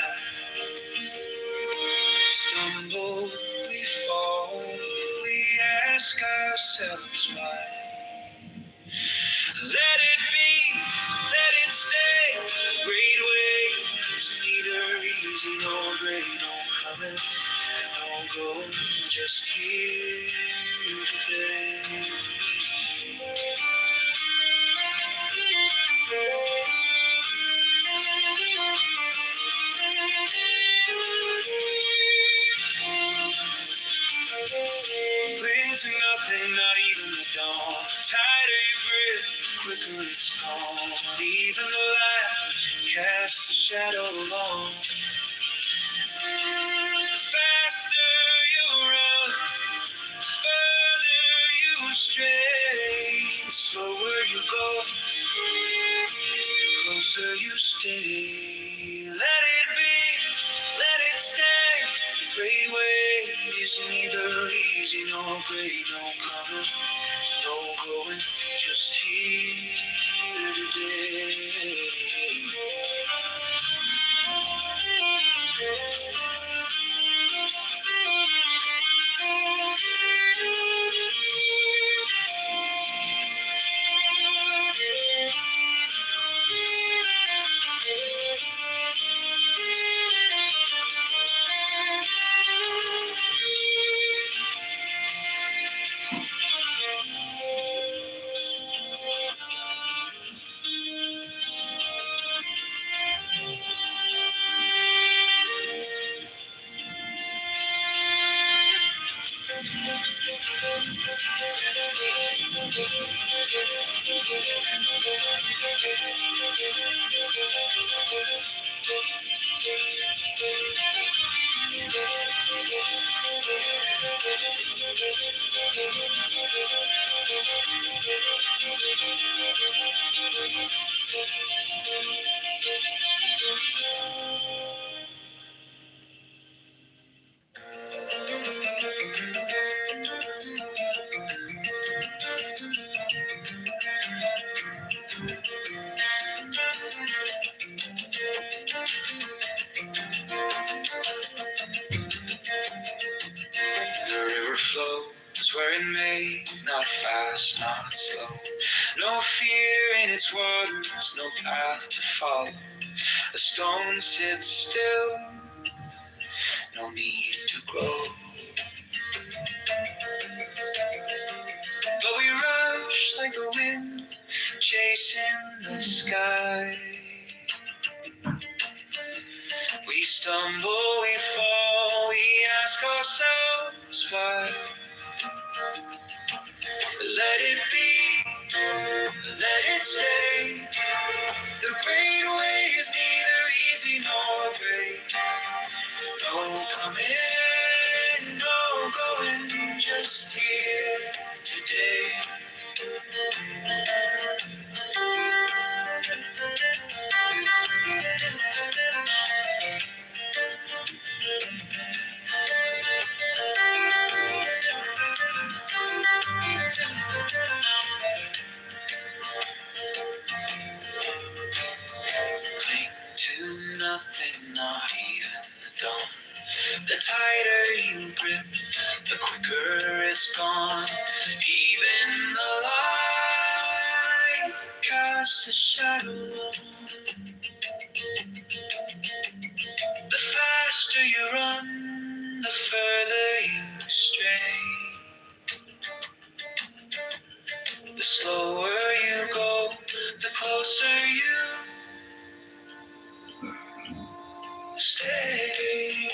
Stumble, we fall, we ask ourselves why. Let it be, let it stay. Great waves, neither easy nor great, no coming, no going, just here today. Cling to nothing, not even the dawn. Tighter you grip, the quicker it's gone. Even the light casts a shadow long. The faster you run, the further you stray. The slower you go, the closer you stay. Let it be, let it stay. Great waves, neither easy nor great, no coming, no going, just here today. The river flows where it may, not fast, not slow. No fear in its waters, no path to follow. A stone sits still, no need to grow. But we rush like the wind, chasing the sky. We stumble, we fall, we ask ourselves why. Let it be, let it stay. The great way is neither easy nor great. No coming, no going, just here today. Cling to nothing, not even the dawn. The tighter you grip, the quicker it's gone. Even the light casts a shadow long. The faster you run, the further you stray. The slower you go, the closer you stay.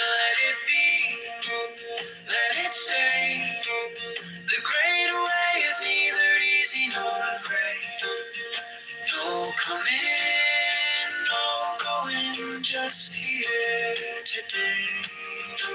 Let it be, let it stay. The great way is neither easy nor great. No coming, no going, just here today. The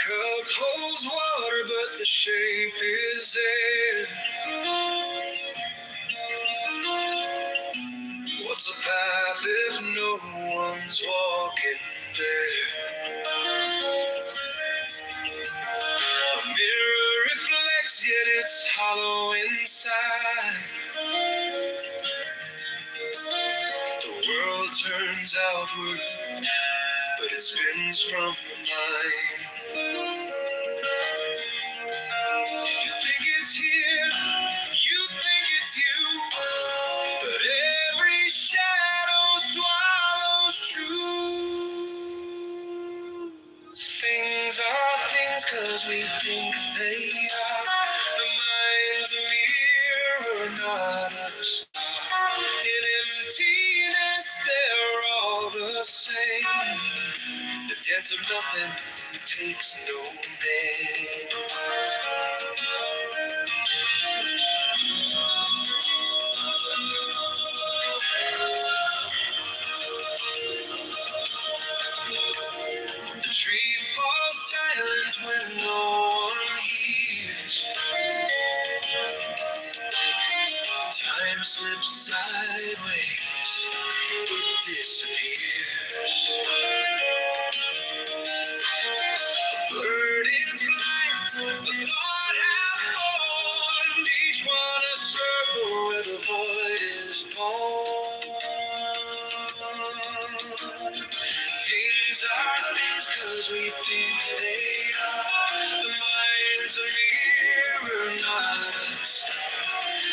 cup holds water, but the shape is air. What's a path if no one's walking there? A mirror reflects, yet it's hollow inside. The world turns outward, but it spins from the mind. You think it's here, you think it's you, but every shadow swallows truth. Things are things 'cause we think they are. The mind's a mirror, not a star. In emptiness, they're all the same. The dance of nothing takes no name. The tree falls silent when no one hears. Time slips sideways, it disappears. A bird in flight, a thought half-formed, each one a circle where the void is born. Things are things 'cause we think they are. The mind's a mirror, not a star.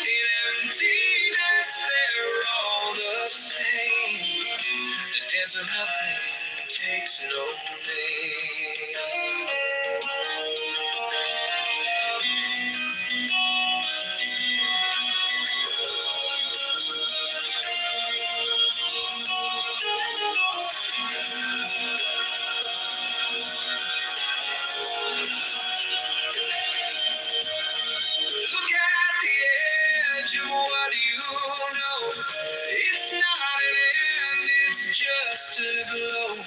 In emptiness, they're all the same. The dance of nothing takes no name. Look at the edge of what you know. It's not an end, it's just a glow.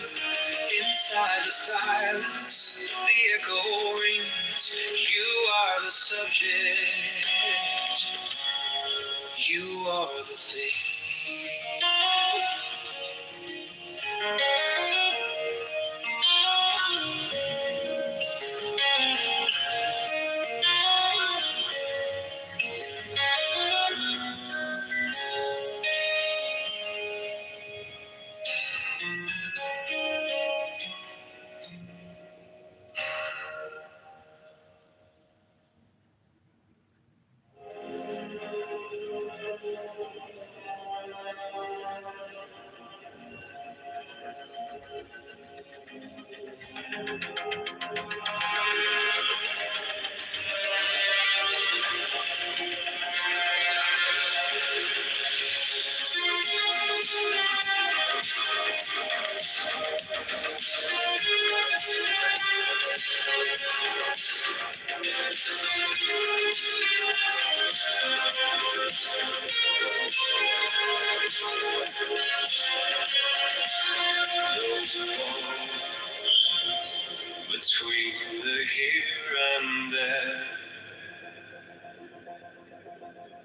Inside the silence, the echo rings. You are the subject, you are the thing. Between the here and there,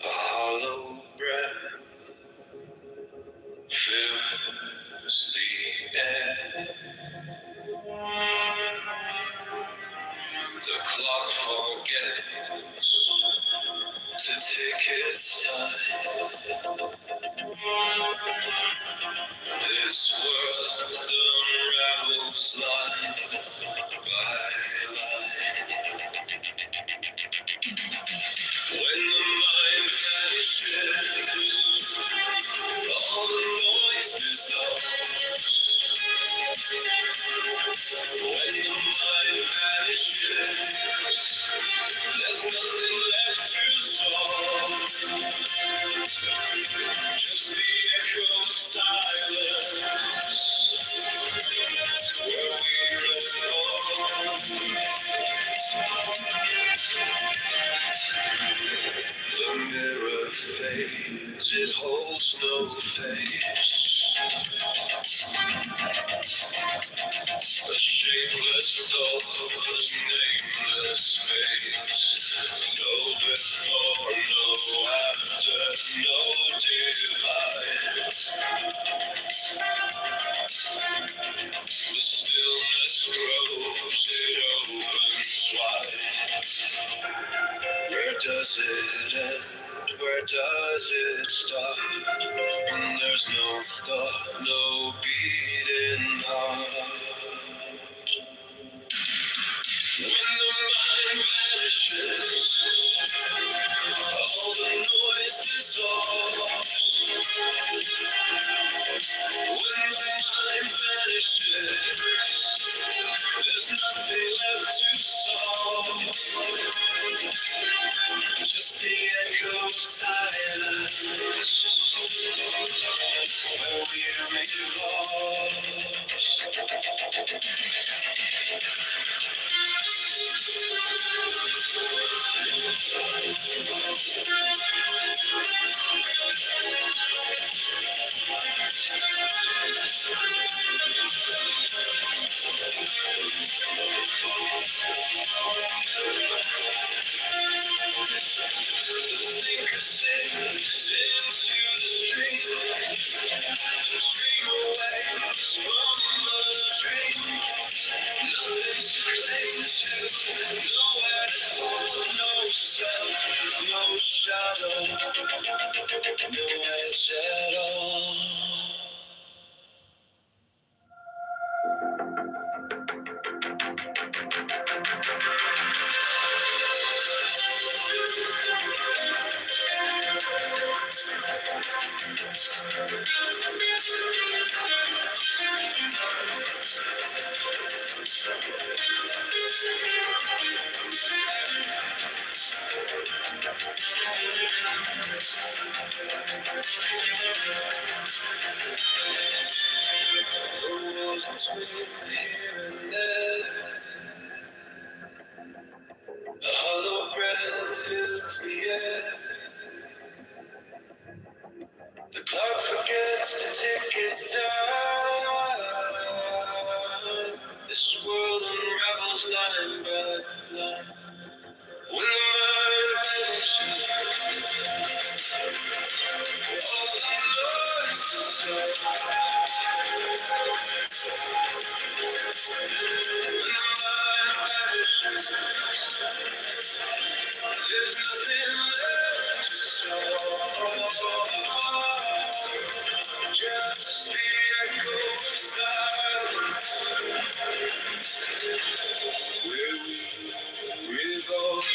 a hollow breath fills the air. The clock forgets to tick its time. This world unravels line by line. When the mind vanishes, all the noise dissolves. When the mind vanishes, there's nothing left to solve. Just the echo of silence where we respond. The mirror fades, it holds no face. A shapeless soul, a nameless space. No before, no after, no divide. The stillness grows, it opens wide. Where does it end? Where does it stop? When there's no thought, no beating heart. When the mind vanishes, all the noise dissolves. When the mind vanishes, there's nothing left to solve. Just the echo of silence where we revolve. Think sinks into the stream, dream away from the dream. Nothing to cling to, nowhere to fall, no self, no shadow, no edge at all. The walls between here and there, a hollow breath fills the air. The clock forgets to tick its time. This world unravels line by line. When the mind vanishes, all the noise dissolves. When the mind vanishes, there's nothing left to solve. Just the echo of silence where we revolve.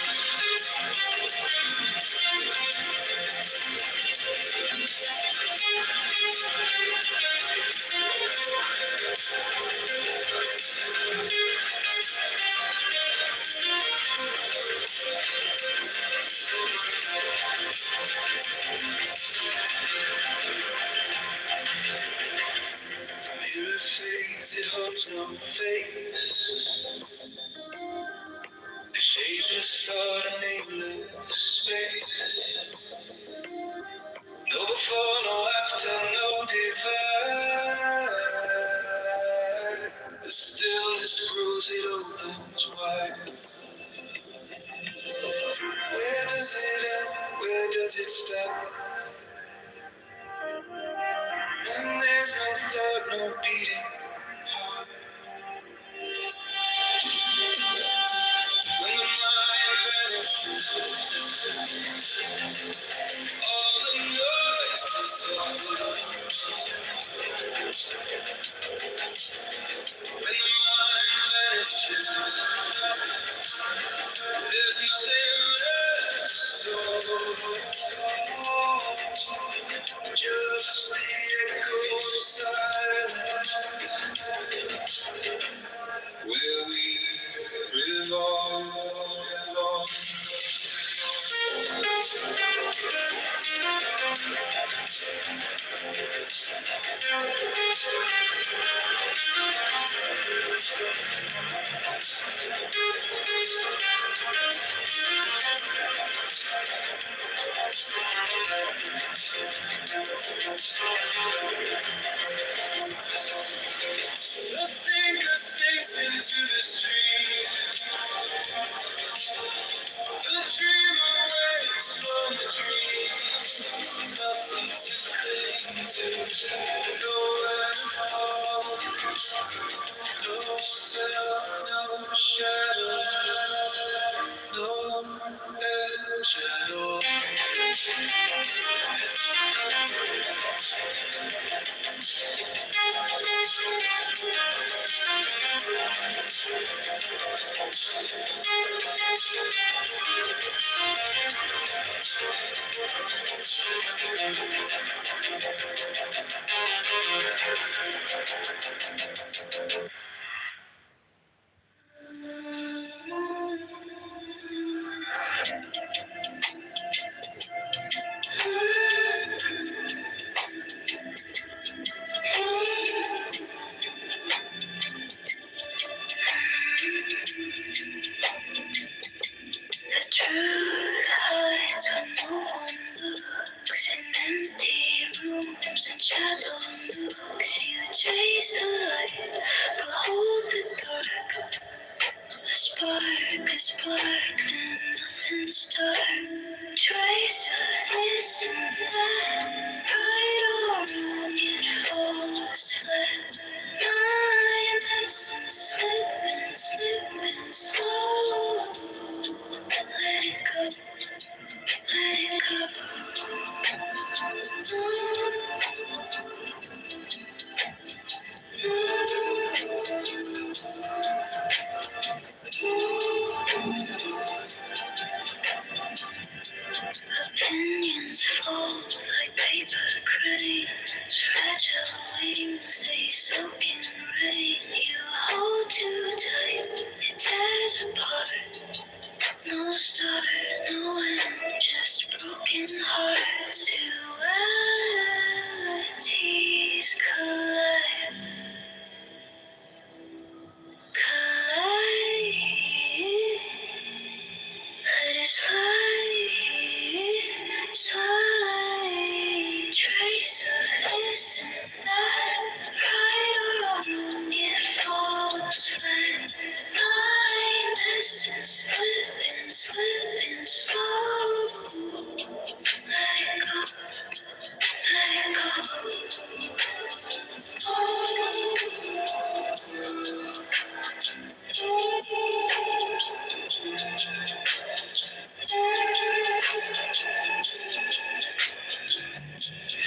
The mirror fades, it holds no face. A shapeless thought, a nameless space. No before, no after, no divide. The stillness grows, it opens wide. Where does it end? Where does it stop? When there's no thought, no beating heart. nothing left so just the echo of silence where we revolve. The thinker sinks into the stream. The dreamer wakes from the dream. Nothing to cling to, nowhere to fall. No self, no shadow, no edge at all. The truth hides when no one looks. In empty rooms and shadow nooks, you chase the light, but hold the dark. A spark, then nothing's dark. Trace of this and that, right or wrong, it falls flat. My essence slipping slow. Let it go, let it go. Opinions fold like paper cranes, fragile wings, they soak in rain. You hold too tight, it tears apart. No start, no end, just broken hearts. Dualities collide. Let it slide. Trace of this and that, right or wrong, it falls flat. Mind essence slipping slow. Let it go, let it go.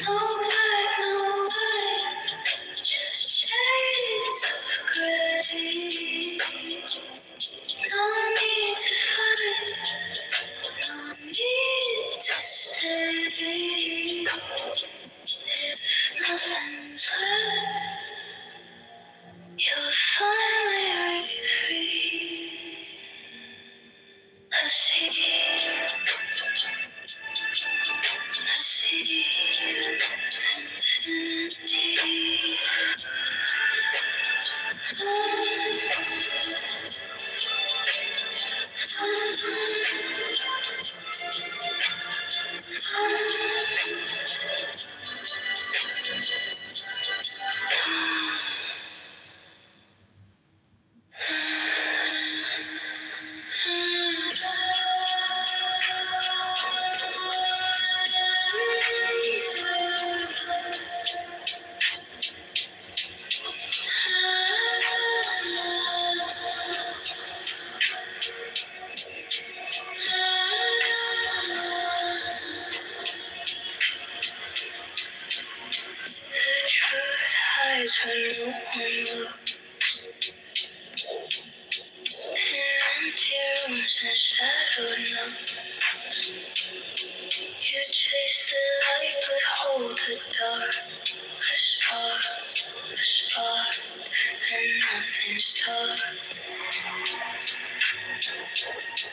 No black, no white, just shades of gray. No need to fight, no need to stay. If nothing's left, you're finally free. I see infinity. The truth hides when no one looks. In empty storms and shadowed nights. You chase the light but hold the dark. A spark, then nothing's dark.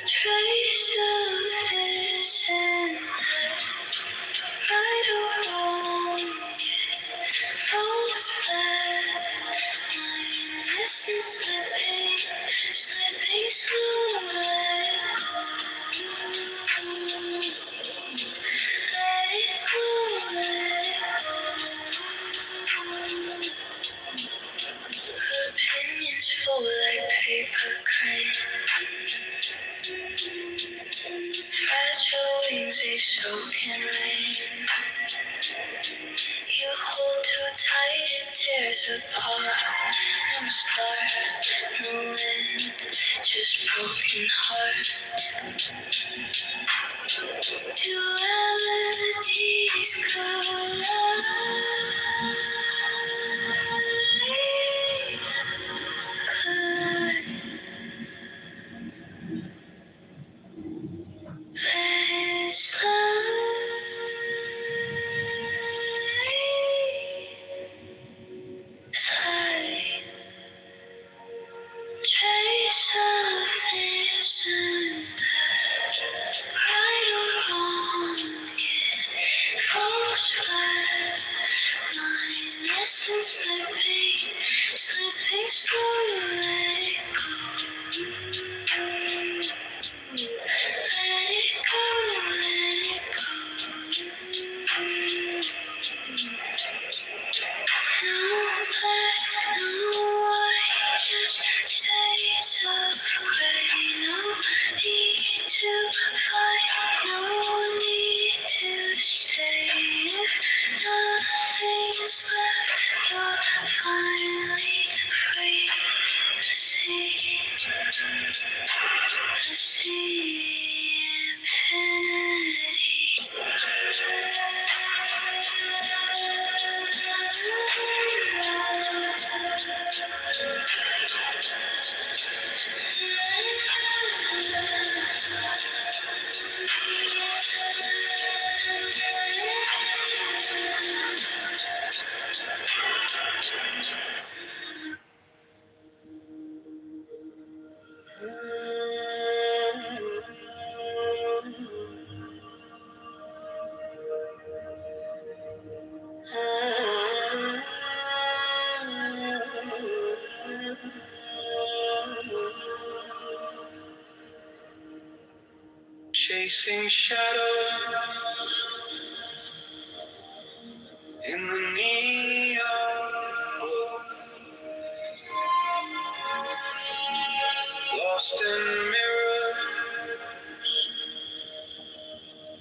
Trace of this and that, right or wrong, yeah, falls flat. Mindless and slipping slow, let it go. Let it go, let it go. Opinions fall like paper cranes. Fragile wings, they soak in rain. You hold too tight, it tears apart. No start, no end, just broken heart. Dualities collide. Let it slide. Slide. Trace of this and that, right or wrong, yeah, falls flat. Mindless and slipping slow, let it go. Let it go, let it go. No black, no white, just shades of gray. No need to fight, no need to stay. If nothing's left, you're finally free. To see infinity. Chasing shadows in the neon glow, lost in mirrors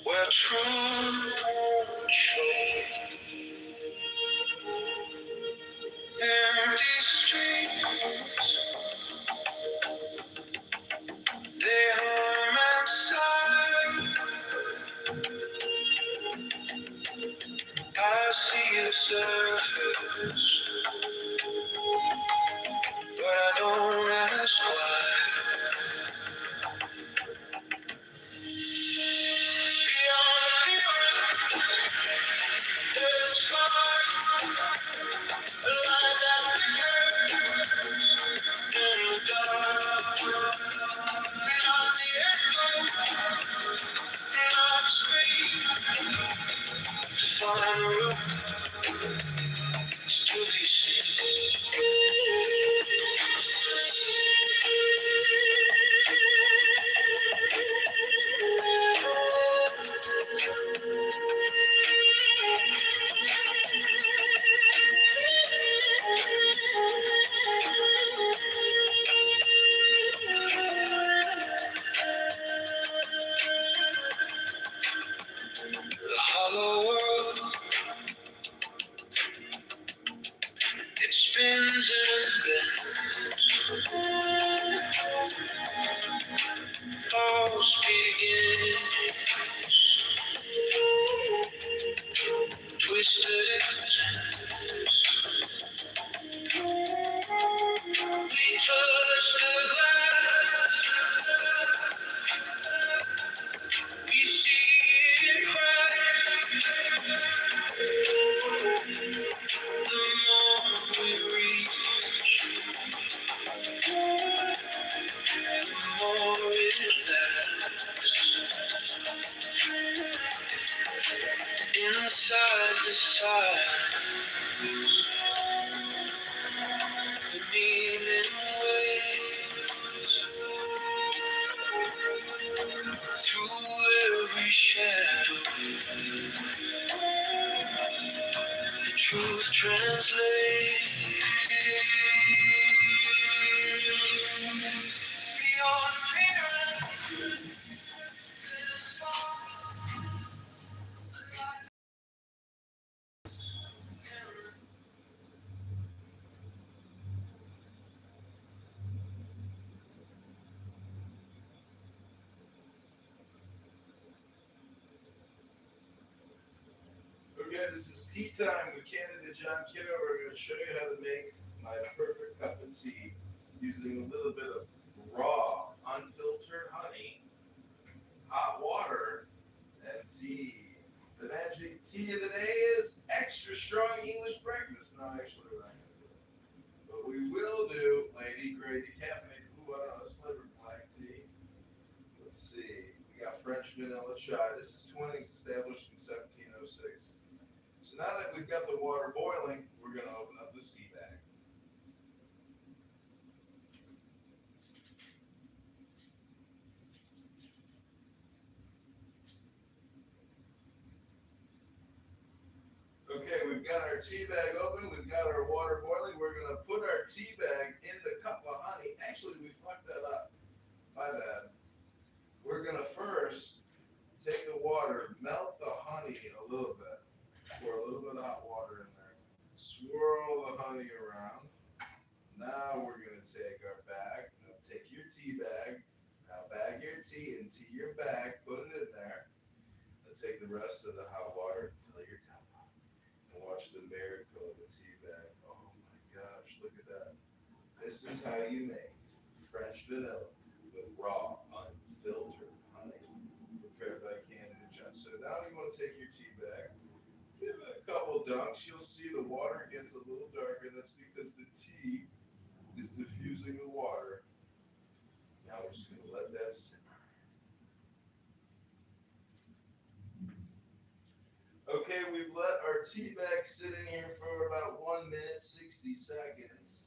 where truth won't show. Empty streets, they hum inside. I see the surface, but I don't ask why. Beyond the mirror, side, the meaning waves through every shadow. The truth translates beyond mirror. Okay, this is tea time with candidate John Kitover. We're going to show you how to make my perfect cup of tea using a little bit of raw, unfiltered honey, hot water, and tea. The magic tea of the day is extra strong English breakfast. No, actually, we're not going to do it. But we will do lady grade decaffeinated. Ooh, I don't know, let's flavor black tea. Let's see. We got French vanilla chai. This is Twinings, established in 1706. So now that we've got the water boiling, we're going to open up this tea bag. Okay, we've got our tea bag open. We've got our water boiling. We're going to put our tea bag in the cup of honey. Actually, we fucked that up. My bad. We're going to first take the water, melt the honey a little bit. Pour a little bit of hot water in there. Swirl the honey around. Now we're going to take our bag. Now take your tea bag. Now bag your tea into your bag. Put it in there. Now take the rest of the hot water. Fill your cup. And watch the miracle of the tea bag. Oh my gosh, look at that. This is how you make French vanilla with raw, unfiltered honey. Prepared by candidate John. So now you want to take your tea bag. Give it a couple dunks. You'll see the water gets a little darker. That's because the tea is diffusing the water. Now we're just going to let that simmer. Okay, we've let our tea bag sit in here for about 1 minute, 60 seconds.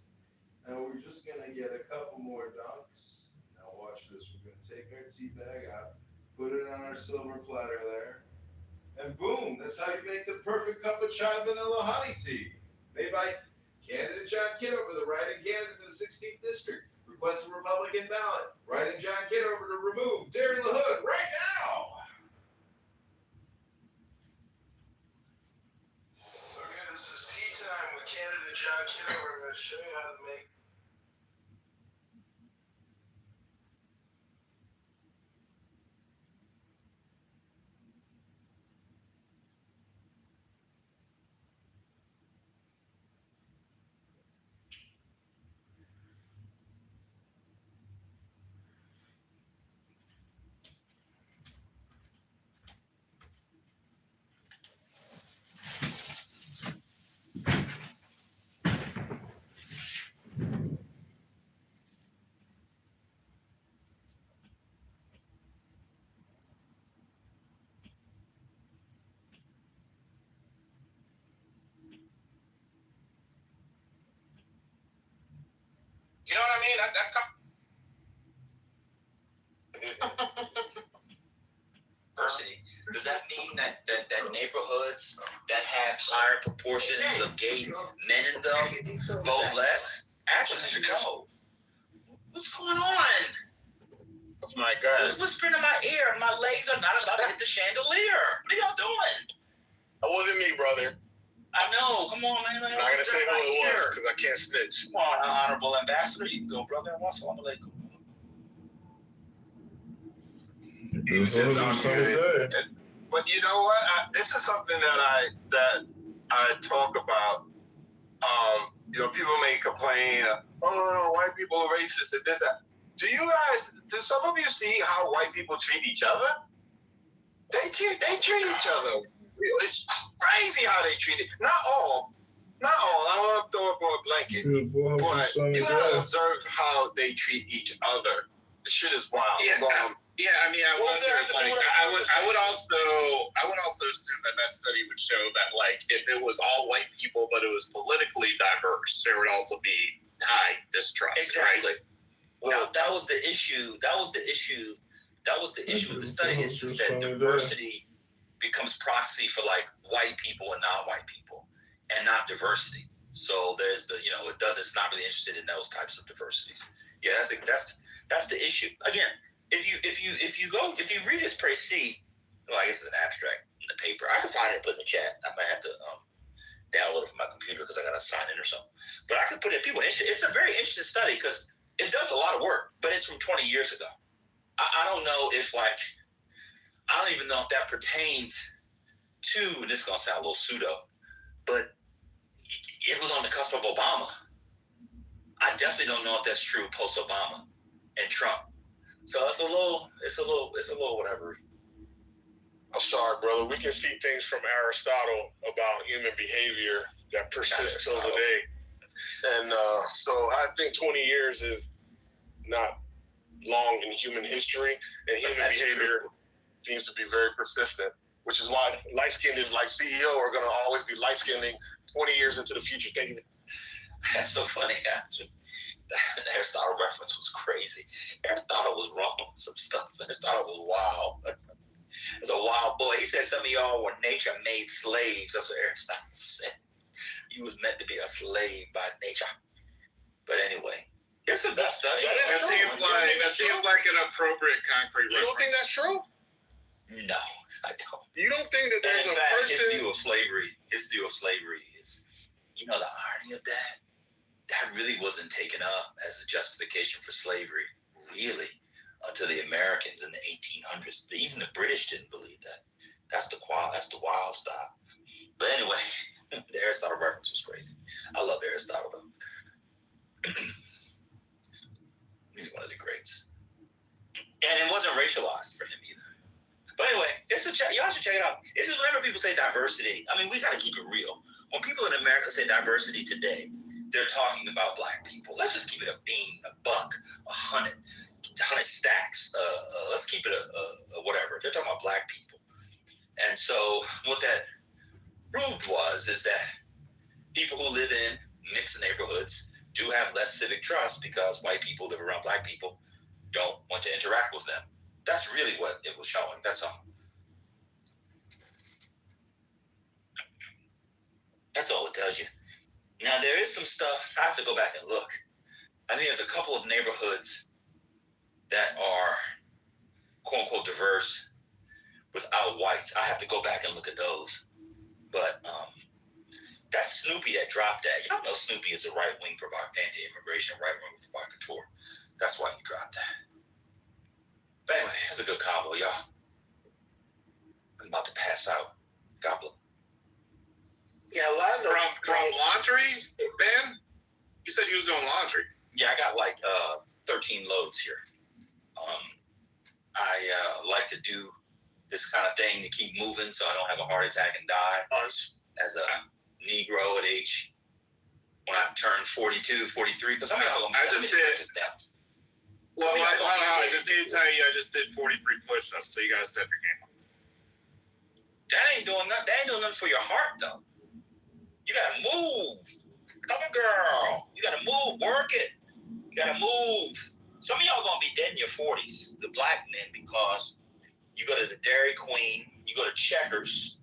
Now we're just going to get a couple more dunks. Now watch this. We're going to take our tea bag out, put it on our silver platter there. And boom, that's how you make the perfect cup of chai vanilla honey tea. Made by candidate John Kitover, the write-in candidate for the 16th District. Request a Republican ballot. Write-in John Kitover to remove Darren LaHood right now. Okay, this is tea time with candidate John Kitover. We're going to show you how to make You know what I mean? That's diversity. Does that mean that neighborhoods that have higher proportions of gay men in them vote less? Actually, no. What's going on? Oh my God. Who's whispering in my ear? My legs are not about to hit the chandelier. What are y'all doing? That wasn't me, brother. I know. Come on, man. I'm not gonna say who it was because I can't snitch. Come on, honorable ambassador. You can go, brother. Wassalamu alaikum. He was just on good. But you know what? This is something that I talk about. You know, people may complain, oh, white people are racist and this, that. Do some of you see how white people treat each other? They treat each other. It's crazy how they treat it. Not all. I don't want to throw it for a blanket. But you gotta observe how they treat each other. The shit is wild. Yeah. Yeah, I mean, I Well, wonder. they have to do Like, what I would also assume that study would show that, like, if it was all white people, but it was politically diverse, there would also be high distrust. Exactly. Right? Now, that was the issue. That was the issue with the study is that diversity becomes proxy for like white people and non-white people, and not diversity. So there's it's not really interested in those types of diversities. Yeah, that's the issue. Again, if you read this précis, well, I guess it's an abstract in the paper. I can find it and put in the chat. I might have to download it from my computer because I got to sign in or something. But I could put it. People interested. It's a very interesting study because it does a lot of work, but it's from 20 years ago. I don't know if I don't even know if that pertains to. This is gonna sound a little pseudo, but it was on the cusp of Obama. I definitely don't know if that's true post Obama and Trump. So it's a little whatever. I'm sorry, brother. We can see things from Aristotle about human behavior that persists till today. And so I think 20 years is not long in human history, and human behavior seems to be very persistent, which is why light-skinned like CEO are going to always be light-skinned 20 years into the future. That's so funny, actually. The Aristotle reference was crazy. Aristotle was wrong on some stuff. Aristotle was wild. It was a wild boy. He said some of y'all were nature-made slaves. That's what Aristotle said. You was meant to be a slave by nature. But anyway, it's a good study. That seems like an appropriate concrete reference. You don't think that's true? No, I don't. You don't think that there's in a fact, person? His view of slavery is, the irony of that. That really wasn't taken up as a justification for slavery, really, until the Americans in the 1800s. Even the British didn't believe that. That's the wild stuff. But anyway, the Aristotle reference was crazy. I love Aristotle though. He's one of the greats, and it wasn't racialized for him either. But anyway, y'all should check it out. This is whenever people say diversity. I mean, we got to keep it real. When people in America say diversity today, they're talking about black people. Let's just keep it a bean, a buck, 100 stacks. Let's keep it a whatever. They're talking about black people. And so what that proved is that people who live in mixed neighborhoods do have less civic trust because white people live around black people don't want to interact with them. That's really what it was showing. That's all. That's all it tells you. Now, there is some stuff. I have to go back and look. I think there's a couple of neighborhoods that are, quote unquote, diverse without whites. I have to go back and look at those. But that's Snoopy that dropped that. Y'all know Snoopy is a right-wing anti-immigration, right-wing provocateur. That's why he dropped that. But anyway, that's a good combo, y'all. I'm about to pass out. Goblet. Yeah, a lot of the From laundry, man? You said you was doing laundry. Yeah, I got like 13 loads here. I like to do this kind of thing to keep moving so I don't have a heart attack and die. As a Negro at age, when I turned 42, 43, because I'm not going to be this now. Well, I just need to tell you, I just did 43 push-ups, so you guys step your game up. That ain't doing nothing for your heart, though. You gotta move. Come on, girl. You gotta move. Work it. You gotta move. Some of y'all gonna be dead in your 40s, the black men, because you go to the Dairy Queen, you go to Checkers,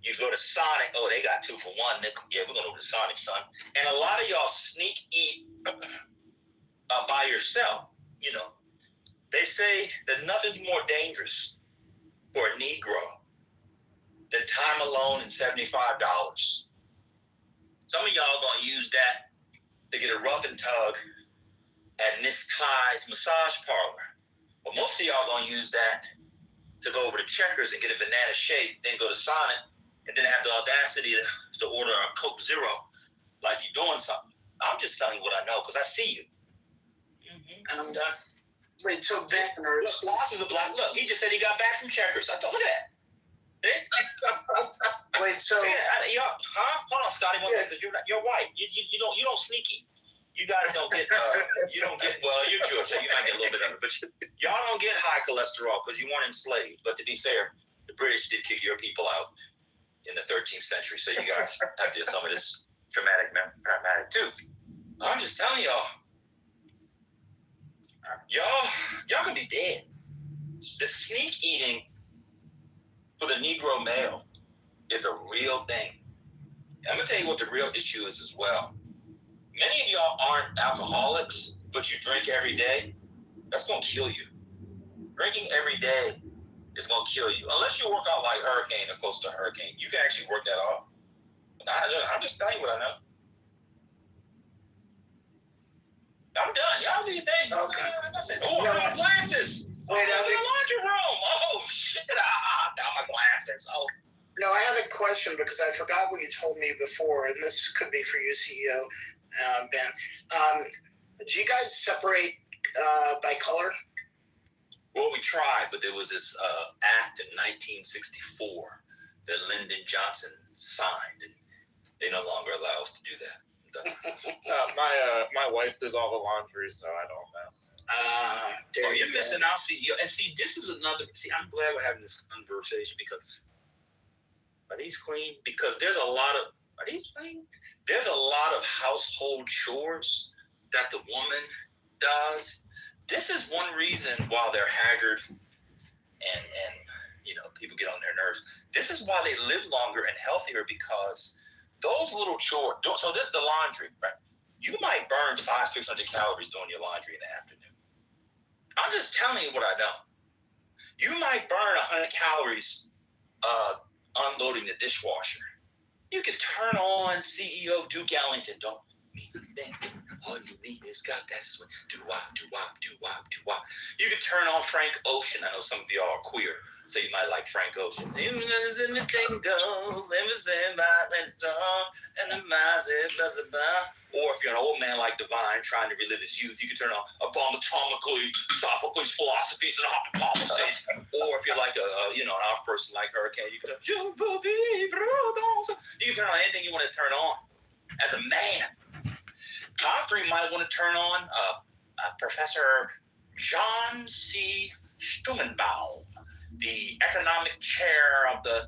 you go to Sonic. Oh, they got 2 for $1. Yeah, we're gonna go to Sonic, son. And a lot of y'all sneak eat by yourself. You know, they say that nothing's more dangerous for a Negro than time alone and $75. Some of y'all gonna use that to get a rub and tug at Miss Ty's massage parlor. But most of y'all gonna use that to go over to Checkers and get a banana shake, then go to Sonic, and then have the audacity to order a Coke Zero like you're doing something. I'm just telling you what I know because I see you. I'm done. wait, so banners. Look, Loss is a black. Look, he just said he got back from Checkers. I told you that. Wait, so Hold on, Scotty. One second. You're white. You don't sneak eat. You guys don't get, well, you're Jewish, so you might get a little bit of it, but y'all don't get high cholesterol because you weren't enslaved. But to be fair, the British did kick your people out in the 13th century, so you guys have to do some of this traumatic too. I'm just telling y'all can be dead. The sneak eating for the Negro male is a real thing. I'm gonna tell you what the real issue is as well. Many of y'all aren't alcoholics, but you drink every day. That's gonna kill you. Drinking every day is gonna kill you. Unless you work out like Hurricane or close to Hurricane, you can actually work that off. I'm just telling you what I know. I'm done. Y'all do your thing. Okay. I said, I got glasses. Wait, I'm in the laundry room. Oh shit! I got my glasses. Oh. No, I have a question because I forgot what you told me before, and this could be for you, CEO Ben. Do you guys separate by color? Well, we tried, but there was this act in 1964 that Lyndon Johnson signed, and they no longer allow us to do that. My wife does all the laundry, so I don't know. You're missing out, CEO. And see, this is another. See, I'm glad we're having this conversation because are these clean? Because there's a lot of. Are these clean? There's a lot of household chores that the woman does. This is one reason why they're haggard and people get on their nerves. This is why they live longer and healthier because those little chores. So this the laundry, right? You might burn 500-600 calories doing your laundry in the afternoon. I'm just telling you what I know. You might burn 100 calories unloading the dishwasher. You can turn on CEO Duke Ellington. Don't mean a thing. All you need is God. That's what do-wop, do-wop, do-wop, do-wop. You can turn on Frank Ocean. I know some of y'all are queer, so you might like Frank Ocean. Even as anything goes, everything by and strong, and the massive blah, blah, blah. Or if you're an old man like Divine trying to relive his youth, you can turn on Abomatomically, Sophocles' philosophies and hypotheses. Or if you're like an out person like Hurricane, you can turn on anything you want to turn on. As a man, Godfrey might want to turn on Professor John C. Stumenbaum, the economic chair of the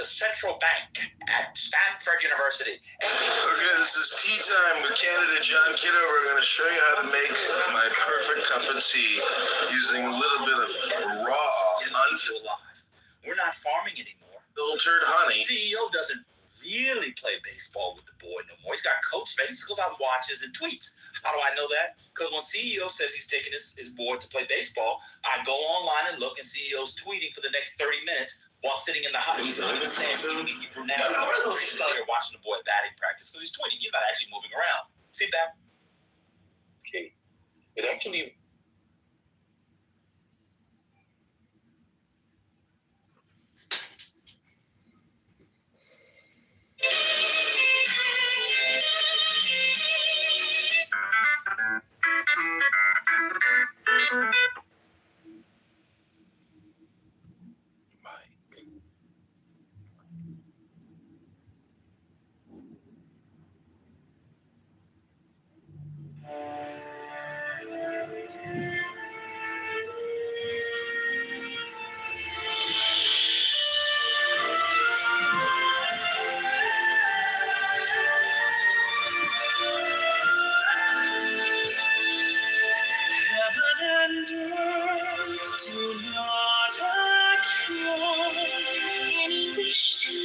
Central Bank at Stanford University. Okay, this is tea time with candidate John Kitover. We're going to show you how to make my perfect cup of tea using a little bit of raw, We're not farming anymore. unfiltered honey. CEO doesn't really play baseball with the boy no more. He's got coach face. He goes out and watches and tweets. How do I know that? Because when CEO says he's taking his boy to play baseball, I go online and look, and CEO's tweeting for the next 30 minutes while sitting in the hot. He's not even saying Hebrew now. You're watching the boy batting practice because he's tweeting. He's not actually moving around. See that? Okay. It actually. Any wish to